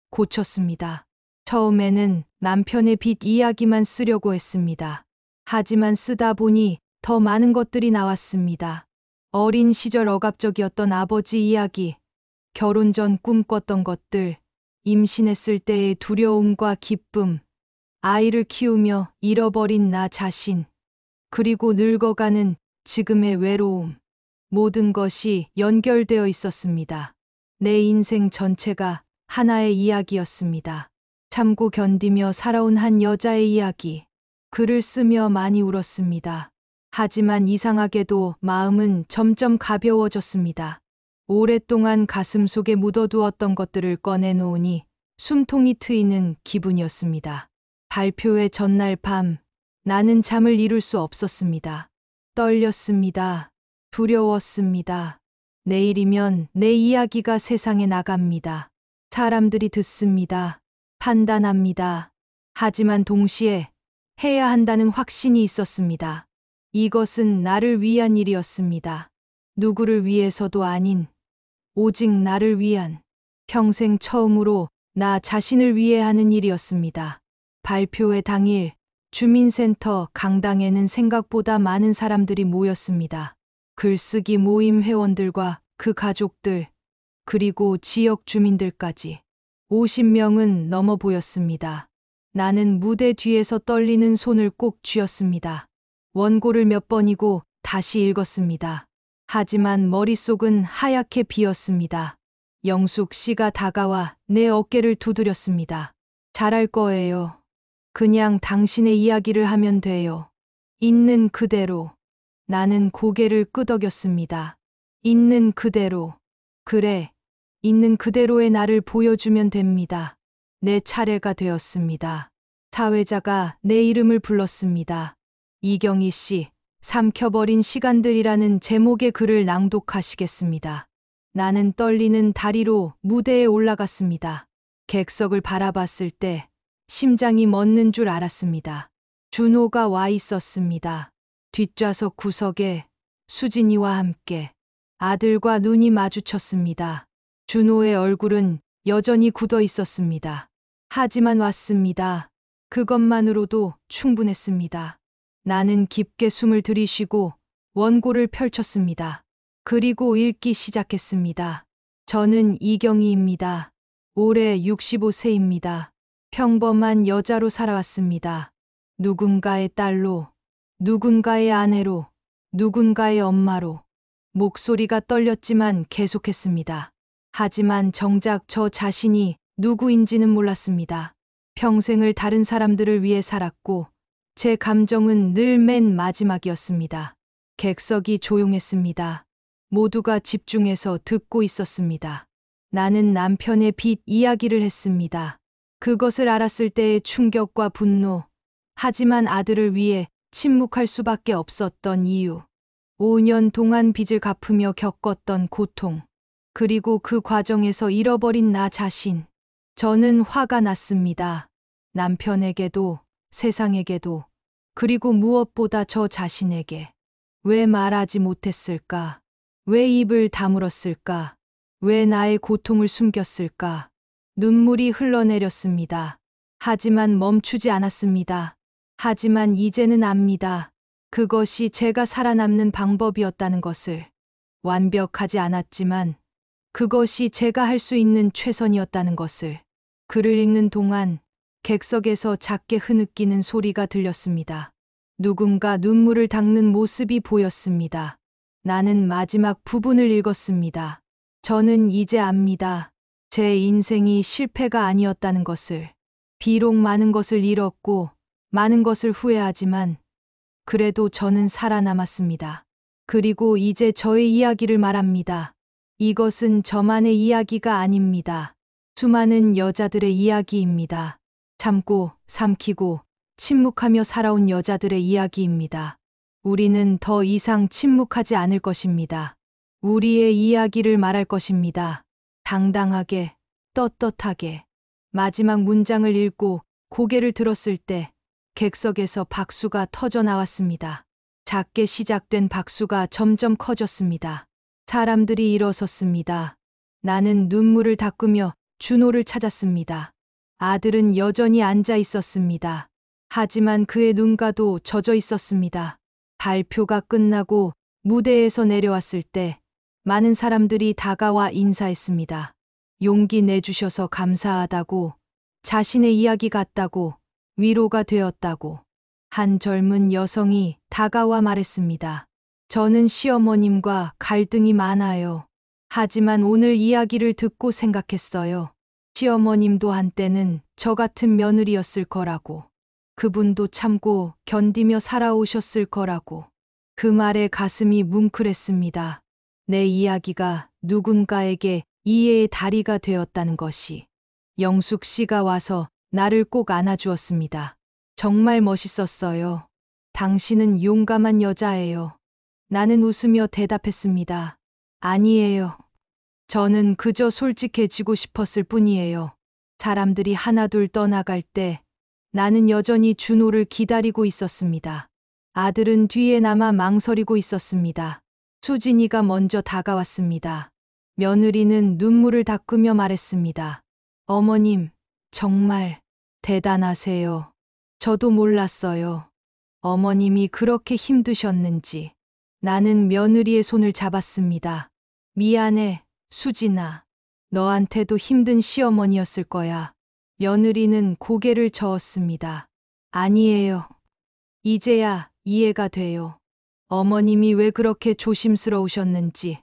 고쳤습니다. 처음에는 남편의 빚 이야기만 쓰려고 했습니다. 하지만 쓰다 보니 더 많은 것들이 나왔습니다. 어린 시절 억압적이었던 아버지 이야기, 결혼 전 꿈꿨던 것들, 임신했을 때의 두려움과 기쁨, 아이를 키우며 잃어버린 나 자신, 그리고 늙어가는 지금의 외로움. 모든 것이 연결되어 있었습니다. 내 인생 전체가 하나의 이야기였습니다. 참고 견디며 살아온 한 여자의 이야기. 글을 쓰며 많이 울었습니다. 하지만 이상하게도 마음은 점점 가벼워졌습니다. 오랫동안 가슴 속에 묻어두었던 것들을 꺼내놓으니 숨통이 트이는 기분이었습니다. 발표회 전날 밤, 나는 잠을 이룰 수 없었습니다. 떨렸습니다. 두려웠습니다. 내일이면 내 이야기가 세상에 나갑니다. 사람들이 듣습니다. 판단합니다. 하지만 동시에 해야 한다는 확신이 있었습니다. 이것은 나를 위한 일이었습니다. 누구를 위해서도 아닌 오직 나를 위한, 평생 처음으로 나 자신을 위해 하는 일이었습니다. 발표회 당일 주민센터 강당에는 생각보다 많은 사람들이 모였습니다. 글쓰기 모임 회원들과 그 가족들, 그리고 지역 주민들까지 50명은 넘어 보였습니다. 나는 무대 뒤에서 떨리는 손을 꼭 쥐었습니다. 원고를 몇 번이고 다시 읽었습니다. 하지만 머릿속은 하얗게 비었습니다. 영숙 씨가 다가와 내 어깨를 두드렸습니다. 잘할 거예요. 그냥 당신의 이야기를 하면 돼요. 있는 그대로. 나는 고개를 끄덕였습니다. 있는 그대로. 그래, 있는 그대로의 나를 보여주면 됩니다. 내 차례가 되었습니다. 사회자가 내 이름을 불렀습니다. 이경희 씨, 삼켜버린 시간들이라는 제목의 글을 낭독하시겠습니다. 나는 떨리는 다리로 무대에 올라갔습니다. 객석을 바라봤을 때 심장이 멎는 줄 알았습니다. 준호가 와 있었습니다. 뒷좌석 구석에 수진이와 함께 아들과 눈이 마주쳤습니다. 준호의 얼굴은 여전히 굳어 있었습니다. 하지만 왔습니다. 그것만으로도 충분했습니다. 나는 깊게 숨을 들이쉬고 원고를 펼쳤습니다. 그리고 읽기 시작했습니다. 저는 이경희입니다. 올해 65세입니다. 평범한 여자로 살아왔습니다. 누군가의 딸로, 누군가의 아내로, 누군가의 엄마로. 목소리가 떨렸지만 계속했습니다. 하지만 정작 저 자신이 누구인지는 몰랐습니다. 평생을 다른 사람들을 위해 살았고 제 감정은 늘 맨 마지막이었습니다. 객석이 조용했습니다. 모두가 집중해서 듣고 있었습니다. 나는 남편의 빚 이야기를 했습니다. 그것을 알았을 때의 충격과 분노, 하지만 아들을 위해 침묵할 수밖에 없었던 이유, 5년 동안 빚을 갚으며 겪었던 고통, 그리고 그 과정에서 잃어버린 나 자신. 저는 화가 났습니다. 남편에게도, 세상에게도, 그리고 무엇보다 저 자신에게. 왜 말하지 못했을까? 왜 입을 다물었을까? 왜 나의 고통을 숨겼을까? 눈물이 흘러내렸습니다. 하지만 멈추지 않았습니다. 하지만 이제는 압니다. 그것이 제가 살아남는 방법이었다는 것을. 완벽하지 않았지만 그것이 제가 할 수 있는 최선이었다는 것을. 글을 읽는 동안 객석에서 작게 흐느끼는 소리가 들렸습니다. 누군가 눈물을 닦는 모습이 보였습니다. 나는 마지막 부분을 읽었습니다. 저는 이제 압니다. 제 인생이 실패가 아니었다는 것을. 비록 많은 것을 잃었고 많은 것을 후회하지만 그래도 저는 살아남았습니다. 그리고 이제 저의 이야기를 말합니다. 이것은 저만의 이야기가 아닙니다. 수많은 여자들의 이야기입니다. 참고, 삼키고, 침묵하며 살아온 여자들의 이야기입니다. 우리는 더 이상 침묵하지 않을 것입니다. 우리의 이야기를 말할 것입니다. 당당하게, 떳떳하게. 마지막 문장을 읽고 고개를 들었을 때 객석에서 박수가 터져 나왔습니다. 작게 시작된 박수가 점점 커졌습니다. 사람들이 일어섰습니다. 나는 눈물을 닦으며 준호를 찾았습니다. 아들은 여전히 앉아 있었습니다. 하지만 그의 눈가도 젖어 있었습니다. 발표가 끝나고 무대에서 내려왔을 때 많은 사람들이 다가와 인사했습니다. 용기 내주셔서 감사하다고, 자신의 이야기 같다고, 위로가 되었다고. 한 젊은 여성이 다가와 말했습니다. 저는 시어머님과 갈등이 많아요. 하지만 오늘 이야기를 듣고 생각했어요. 시어머님도 한때는 저 같은 며느리였을 거라고. 그분도 참고 견디며 살아오셨을 거라고. 그 말에 가슴이 뭉클했습니다. 내 이야기가 누군가에게 이해의 다리가 되었다는 것이. 영숙 씨가 와서 나를 꼭 안아주었습니다. 정말 멋있었어요. 당신은 용감한 여자예요. 나는 웃으며 대답했습니다. 아니에요. 저는 그저 솔직해지고 싶었을 뿐이에요. 사람들이 하나둘 떠나갈 때 나는 여전히 준호를 기다리고 있었습니다. 아들은 뒤에 남아 망설이고 있었습니다. 수진이가 먼저 다가왔습니다. 며느리는 눈물을 닦으며 말했습니다. 어머님, 정말 대단하세요. 저도 몰랐어요. 어머님이 그렇게 힘드셨는지. 나는 며느리의 손을 잡았습니다. 미안해, 수진아. 너한테도 힘든 시어머니였을 거야. 며느리는 고개를 저었습니다. 아니에요. 이제야 이해가 돼요. 어머님이 왜 그렇게 조심스러우셨는지,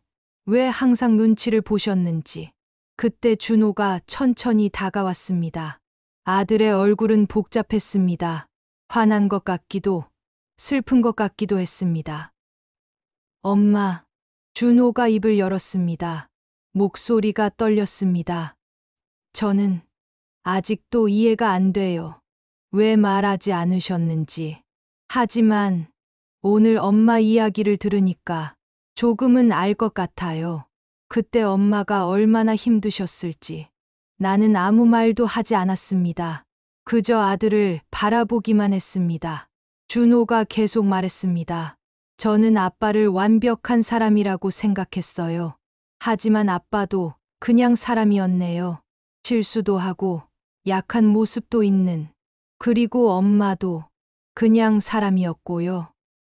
왜 항상 눈치를 보셨는지. 그때 준호가 천천히 다가왔습니다. 아들의 얼굴은 복잡했습니다. 화난 것 같기도, 슬픈 것 같기도 했습니다. 엄마, 준호가 입을 열었습니다. 목소리가 떨렸습니다. 저는 아직도 이해가 안 돼요. 왜 말하지 않으셨는지. 하지만 오늘 엄마 이야기를 들으니까 조금은 알 것 같아요. 그때 엄마가 얼마나 힘드셨을지. 나는 아무 말도 하지 않았습니다. 그저 아들을 바라보기만 했습니다. 준호가 계속 말했습니다. 저는 아빠를 완벽한 사람이라고 생각했어요. 하지만 아빠도 그냥 사람이었네요. 실수도 하고 약한 모습도 있는. 그리고 엄마도 그냥 사람이었고요.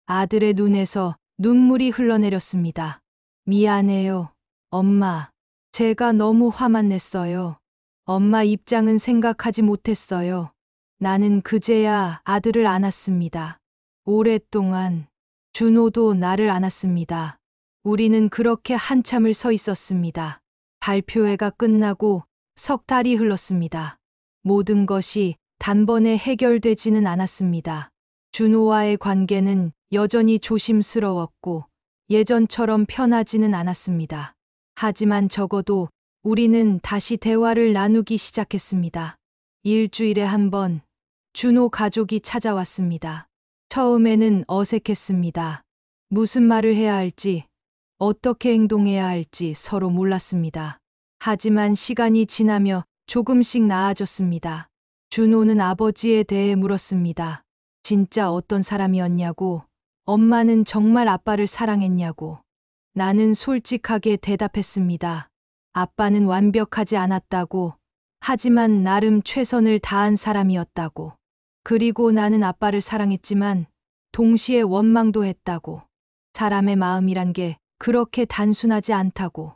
아들의 눈에서 눈물이 흘러내렸습니다. 미안해요, 엄마. 제가 너무 화만 냈어요. 엄마 입장은 생각하지 못했어요. 나는 그제야 아들을 안았습니다. 오랫동안 준호도 나를 안았습니다. 우리는 그렇게 한참을 서 있었습니다. 발표회가 끝나고 석 달이 흘렀습니다. 모든 것이 단번에 해결되지는 않았습니다. 준호와의 관계는 여전히 조심스러웠고 예전처럼 편하지는 않았습니다. 하지만 적어도 우리는 다시 대화를 나누기 시작했습니다. 일주일에 한 번 준호 가족이 찾아왔습니다. 처음에는 어색했습니다. 무슨 말을 해야 할지, 어떻게 행동해야 할지 서로 몰랐습니다. 하지만 시간이 지나며 조금씩 나아졌습니다. 준호는 아버지에 대해 물었습니다. 진짜 어떤 사람이었냐고, 엄마는 정말 아빠를 사랑했냐고. 나는 솔직하게 대답했습니다. 아빠는 완벽하지 않았다고, 하지만 나름 최선을 다한 사람이었다고. 그리고 나는 아빠를 사랑했지만 동시에 원망도 했다고. 사람의 마음이란 게 그렇게 단순하지 않다고.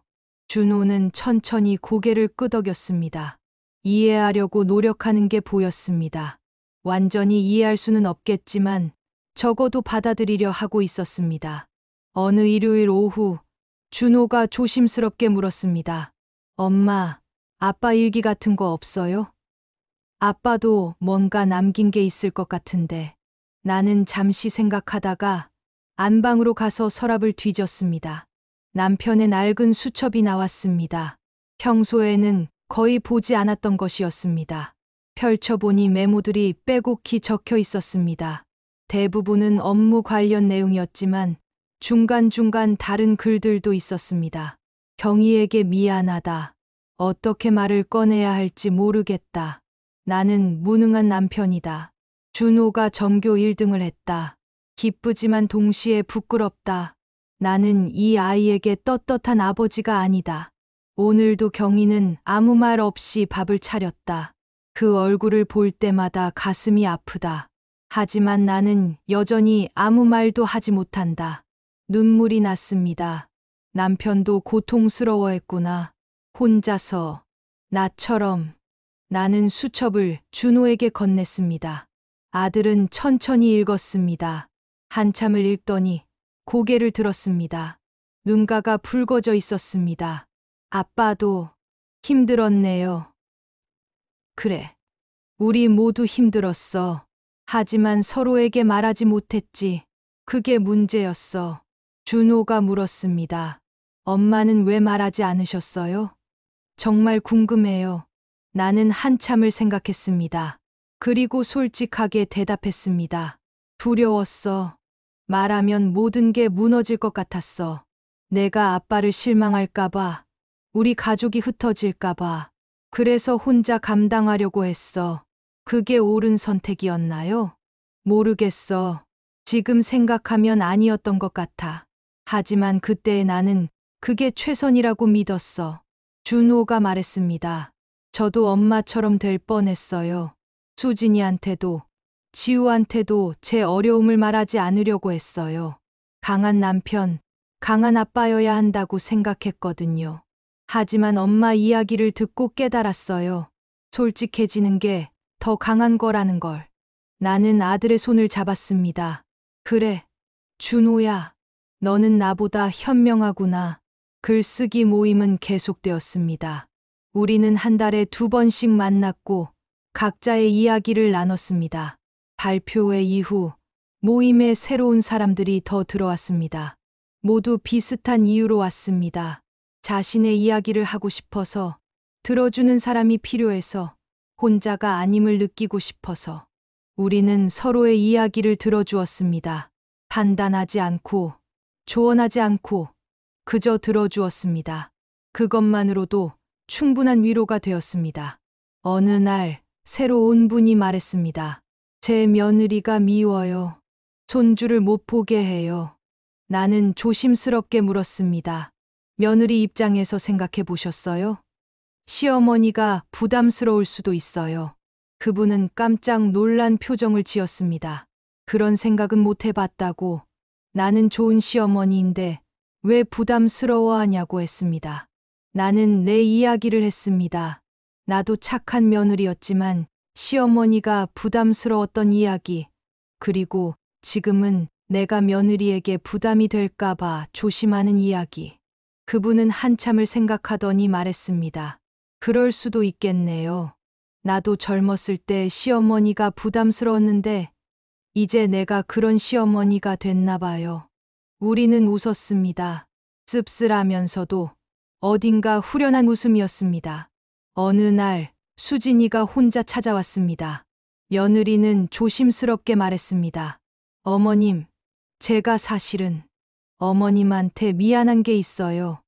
준호는 천천히 고개를 끄덕였습니다. 이해하려고 노력하는 게 보였습니다. 완전히 이해할 수는 없겠지만 적어도 받아들이려 하고 있었습니다. 어느 일요일 오후 준호가 조심스럽게 물었습니다. 엄마, 아빠 일기 같은 거 없어요? 아빠도 뭔가 남긴 게 있을 것 같은데. 나는 잠시 생각하다가 안방으로 가서 서랍을 뒤졌습니다. 남편의 낡은 수첩이 나왔습니다. 평소에는 거의 보지 않았던 것이었습니다. 펼쳐보니 메모들이 빼곡히 적혀 있었습니다. 대부분은 업무 관련 내용이었지만 중간중간 다른 글들도 있었습니다. 경희에게 미안하다. 어떻게 말을 꺼내야 할지 모르겠다. 나는 무능한 남편이다. 준호가 전교 1등을 했다. 기쁘지만 동시에 부끄럽다. 나는 이 아이에게 떳떳한 아버지가 아니다. 오늘도 경희는 아무 말 없이 밥을 차렸다. 그 얼굴을 볼 때마다 가슴이 아프다. 하지만 나는 여전히 아무 말도 하지 못한다. 눈물이 났습니다. 남편도 고통스러워했구나. 혼자서 나처럼. 나는 수첩을 준호에게 건넸습니다. 아들은 천천히 읽었습니다. 한참을 읽더니 고개를 들었습니다. 눈가가 붉어져 있었습니다. 아빠도 힘들었네요. 그래. 우리 모두 힘들었어. 하지만 서로에게 말하지 못했지. 그게 문제였어. 준호가 물었습니다. 엄마는 왜 말하지 않으셨어요? 정말 궁금해요. 나는 한참을 생각했습니다. 그리고 솔직하게 대답했습니다. 두려웠어. 말하면 모든 게 무너질 것 같았어. 내가 아빠를 실망할까봐, 우리 가족이 흩어질까봐. 그래서 혼자 감당하려고 했어. 그게 옳은 선택이었나요? 모르겠어. 지금 생각하면 아니었던 것 같아. 하지만 그때의 나는 그게 최선이라고 믿었어. 준호가 말했습니다. 저도 엄마처럼 될 뻔했어요. 수진이한테도, 지우한테도 제 어려움을 말하지 않으려고 했어요. 강한 남편, 강한 아빠여야 한다고 생각했거든요. 하지만 엄마 이야기를 듣고 깨달았어요. 솔직해지는 게 더 강한 거라는 걸. 나는 아들의 손을 잡았습니다. 그래, 준호야. 너는 나보다 현명하구나. 글쓰기 모임은 계속되었습니다. 우리는 한 달에 2번씩 만났고 각자의 이야기를 나눴습니다. 발표회 이후 모임에 새로운 사람들이 더 들어왔습니다. 모두 비슷한 이유로 왔습니다. 자신의 이야기를 하고 싶어서, 들어주는 사람이 필요해서, 혼자가 아님을 느끼고 싶어서. 우리는 서로의 이야기를 들어주었습니다. 판단하지 않고, 조언하지 않고, 그저 들어주었습니다. 그것만으로도 충분한 위로가 되었습니다. 어느 날 새로 온 분이 말했습니다. 제 며느리가 미워요. 손주를 못 보게 해요. 나는 조심스럽게 물었습니다. 며느리 입장에서 생각해 보셨어요? 시어머니가 부담스러울 수도 있어요. 그분은 깜짝 놀란 표정을 지었습니다. 그런 생각은 못 해봤다고. 나는 좋은 시어머니인데 왜 부담스러워하냐고 했습니다. 나는 내 이야기를 했습니다. 나도 착한 며느리였지만 시어머니가 부담스러웠던 이야기, 그리고 지금은 내가 며느리에게 부담이 될까봐 조심하는 이야기. 그분은 한참을 생각하더니 말했습니다. 그럴 수도 있겠네요. 나도 젊었을 때 시어머니가 부담스러웠는데 이제 내가 그런 시어머니가 됐나 봐요. 우리는 웃었습니다. 씁쓸하면서도 어딘가 후련한 웃음이었습니다. 어느 날 수진이가 혼자 찾아왔습니다. 며느리는 조심스럽게 말했습니다. 어머님, 제가 사실은 어머님한테 미안한 게 있어요.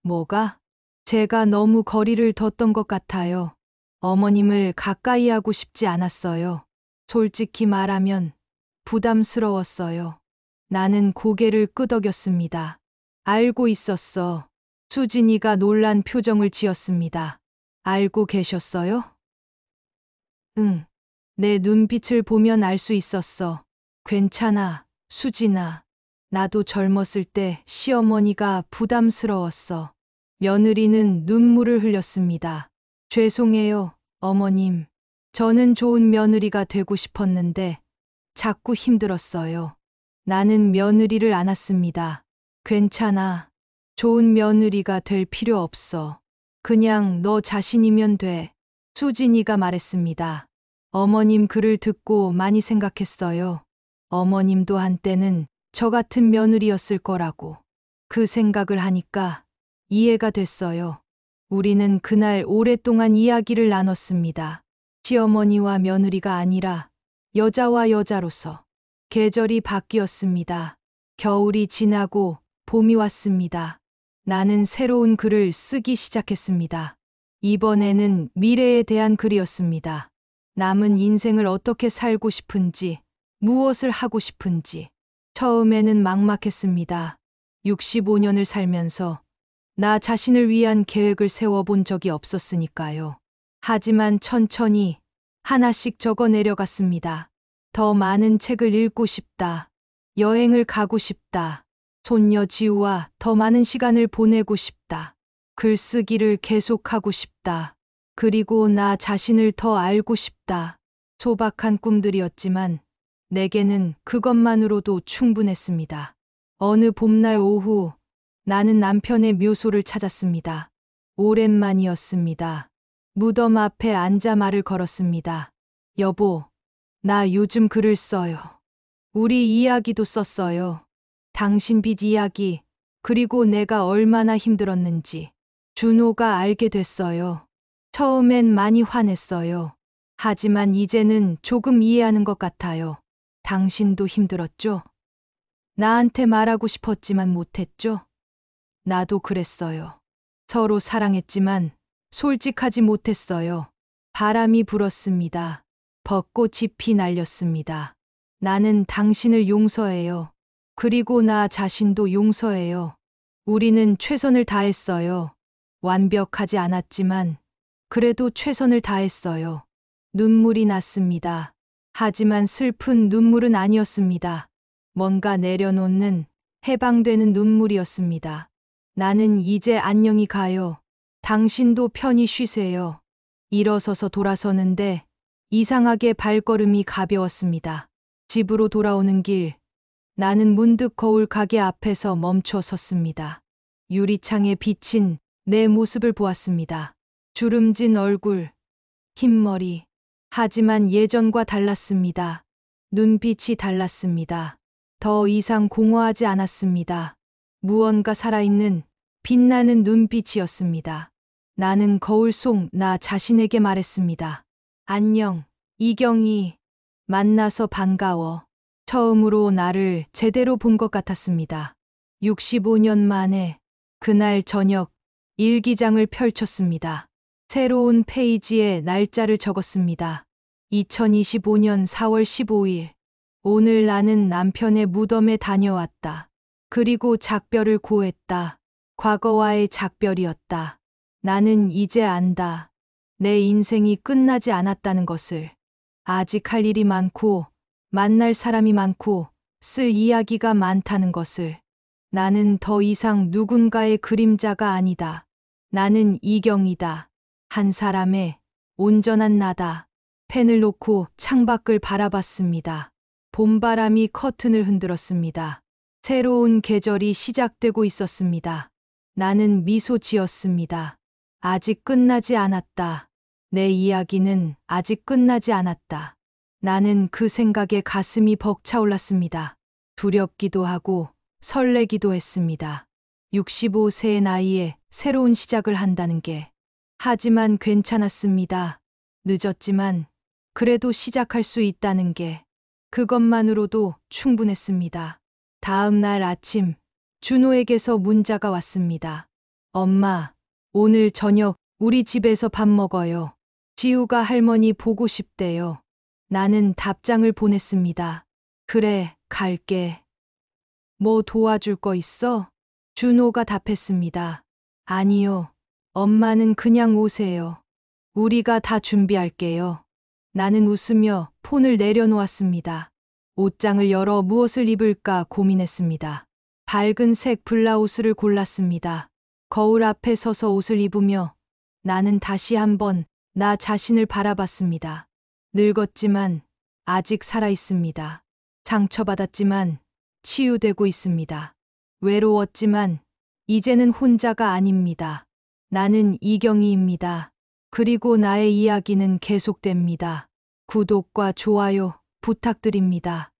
뭐가? 제가 너무 거리를 뒀던 것 같아요. 어머님을 가까이 하고 싶지 않았어요. 솔직히 말하면 부담스러웠어요. 나는 고개를 끄덕였습니다. 알고 있었어. 수진이가 놀란 표정을 지었습니다. 알고 계셨어요? 응. 내 눈빛을 보면 알 수 있었어. 괜찮아, 수진아. 나도 젊었을 때 시어머니가 부담스러웠어. 며느리는 눈물을 흘렸습니다. 죄송해요, 어머님. 저는 좋은 며느리가 되고 싶었는데 자꾸 힘들었어요. 나는 며느리를 안았습니다. 괜찮아. 좋은 며느리가 될 필요 없어. 그냥 너 자신이면 돼. 수진이가 말했습니다. 어머님 글을 듣고 많이 생각했어요. 어머님도 한때는 저 같은 며느리였을 거라고. 그 생각을 하니까 이해가 됐어요. 우리는 그날 오랫동안 이야기를 나눴습니다. 시어머니와 며느리가 아니라 여자와 여자로서. 계절이 바뀌었습니다. 겨울이 지나고 봄이 왔습니다. 나는 새로운 글을 쓰기 시작했습니다. 이번에는 미래에 대한 글이었습니다. 남은 인생을 어떻게 살고 싶은지, 무엇을 하고 싶은지. 처음에는 막막했습니다. 65년을 살면서 나 자신을 위한 계획을 세워본 적이 없었으니까요. 하지만 천천히 하나씩 적어 내려갔습니다. 더 많은 책을 읽고 싶다. 여행을 가고 싶다. 손녀 지우와 더 많은 시간을 보내고 싶다. 글쓰기를 계속하고 싶다. 그리고 나 자신을 더 알고 싶다. 소박한 꿈들이었지만 내게는 그것만으로도 충분했습니다. 어느 봄날 오후 나는 남편의 묘소를 찾았습니다. 오랜만이었습니다. 무덤 앞에 앉아 말을 걸었습니다. 여보, 나 요즘 글을 써요. 우리 이야기도 썼어요. 당신 빚 이야기, 그리고 내가 얼마나 힘들었는지. 준호가 알게 됐어요. 처음엔 많이 화냈어요. 하지만 이제는 조금 이해하는 것 같아요. 당신도 힘들었죠? 나한테 말하고 싶었지만 못했죠? 나도 그랬어요. 서로 사랑했지만 솔직하지 못했어요. 바람이 불었습니다. 벚꽃이 피날렸습니다. 나는 당신을 용서해요. 그리고 나 자신도 용서해요. 우리는 최선을 다했어요. 완벽하지 않았지만 그래도 최선을 다했어요. 눈물이 났습니다. 하지만 슬픈 눈물은 아니었습니다. 뭔가 내려놓는, 해방되는 눈물이었습니다. 나는 이제 안녕히 가요. 당신도 편히 쉬세요. 일어서서 돌아서는데 이상하게 발걸음이 가벼웠습니다. 집으로 돌아오는 길, 나는 문득 거울 가게 앞에서 멈춰 섰습니다. 유리창에 비친 내 모습을 보았습니다. 주름진 얼굴, 흰 머리. 하지만 예전과 달랐습니다. 눈빛이 달랐습니다. 더 이상 공허하지 않았습니다. 무언가 살아있는, 빛나는 눈빛이었습니다. 나는 거울 속 나 자신에게 말했습니다. 안녕, 이경이. 만나서 반가워. 처음으로 나를 제대로 본 것 같았습니다. 65년 만에 그날 저녁 일기장을 펼쳤습니다. 새로운 페이지에 날짜를 적었습니다. 2025년 4월 15일. 오늘 나는 남편의 무덤에 다녀왔다. 그리고 작별을 고했다. 과거와의 작별이었다. 나는 이제 안다. 내 인생이 끝나지 않았다는 것을. 아직 할 일이 많고, 만날 사람이 많고, 쓸 이야기가 많다는 것을. 나는 더 이상 누군가의 그림자가 아니다. 나는 이경이다. 한 사람의 온전한 나다. 펜을 놓고 창밖을 바라봤습니다. 봄바람이 커튼을 흔들었습니다. 새로운 계절이 시작되고 있었습니다. 나는 미소 지었습니다. 아직 끝나지 않았다. 내 이야기는 아직 끝나지 않았다. 나는 그 생각에 가슴이 벅차올랐습니다. 두렵기도 하고 설레기도 했습니다. 65세의 나이에 새로운 시작을 한다는 게. 하지만 괜찮았습니다. 늦었지만 그래도 시작할 수 있다는 게. 그것만으로도 충분했습니다. 다음 날 아침, 준호에게서 문자가 왔습니다. 엄마, 오늘 저녁 우리 집에서 밥 먹어요. 지우가 할머니 보고 싶대요. 나는 답장을 보냈습니다. 그래, 갈게. 뭐 도와줄 거 있어? 준호가 답했습니다. 아니요. 엄마는 그냥 오세요. 우리가 다 준비할게요. 나는 웃으며 폰을 내려놓았습니다. 옷장을 열어 무엇을 입을까 고민했습니다. 밝은 색 블라우스를 골랐습니다. 거울 앞에 서서 옷을 입으며 나는 다시 한번 나 자신을 바라봤습니다. 늙었지만 아직 살아있습니다. 상처받았지만 치유되고 있습니다. 외로웠지만 이제는 혼자가 아닙니다. 나는 이경이입니다. 그리고 나의 이야기는 계속됩니다. 구독과 좋아요 부탁드립니다.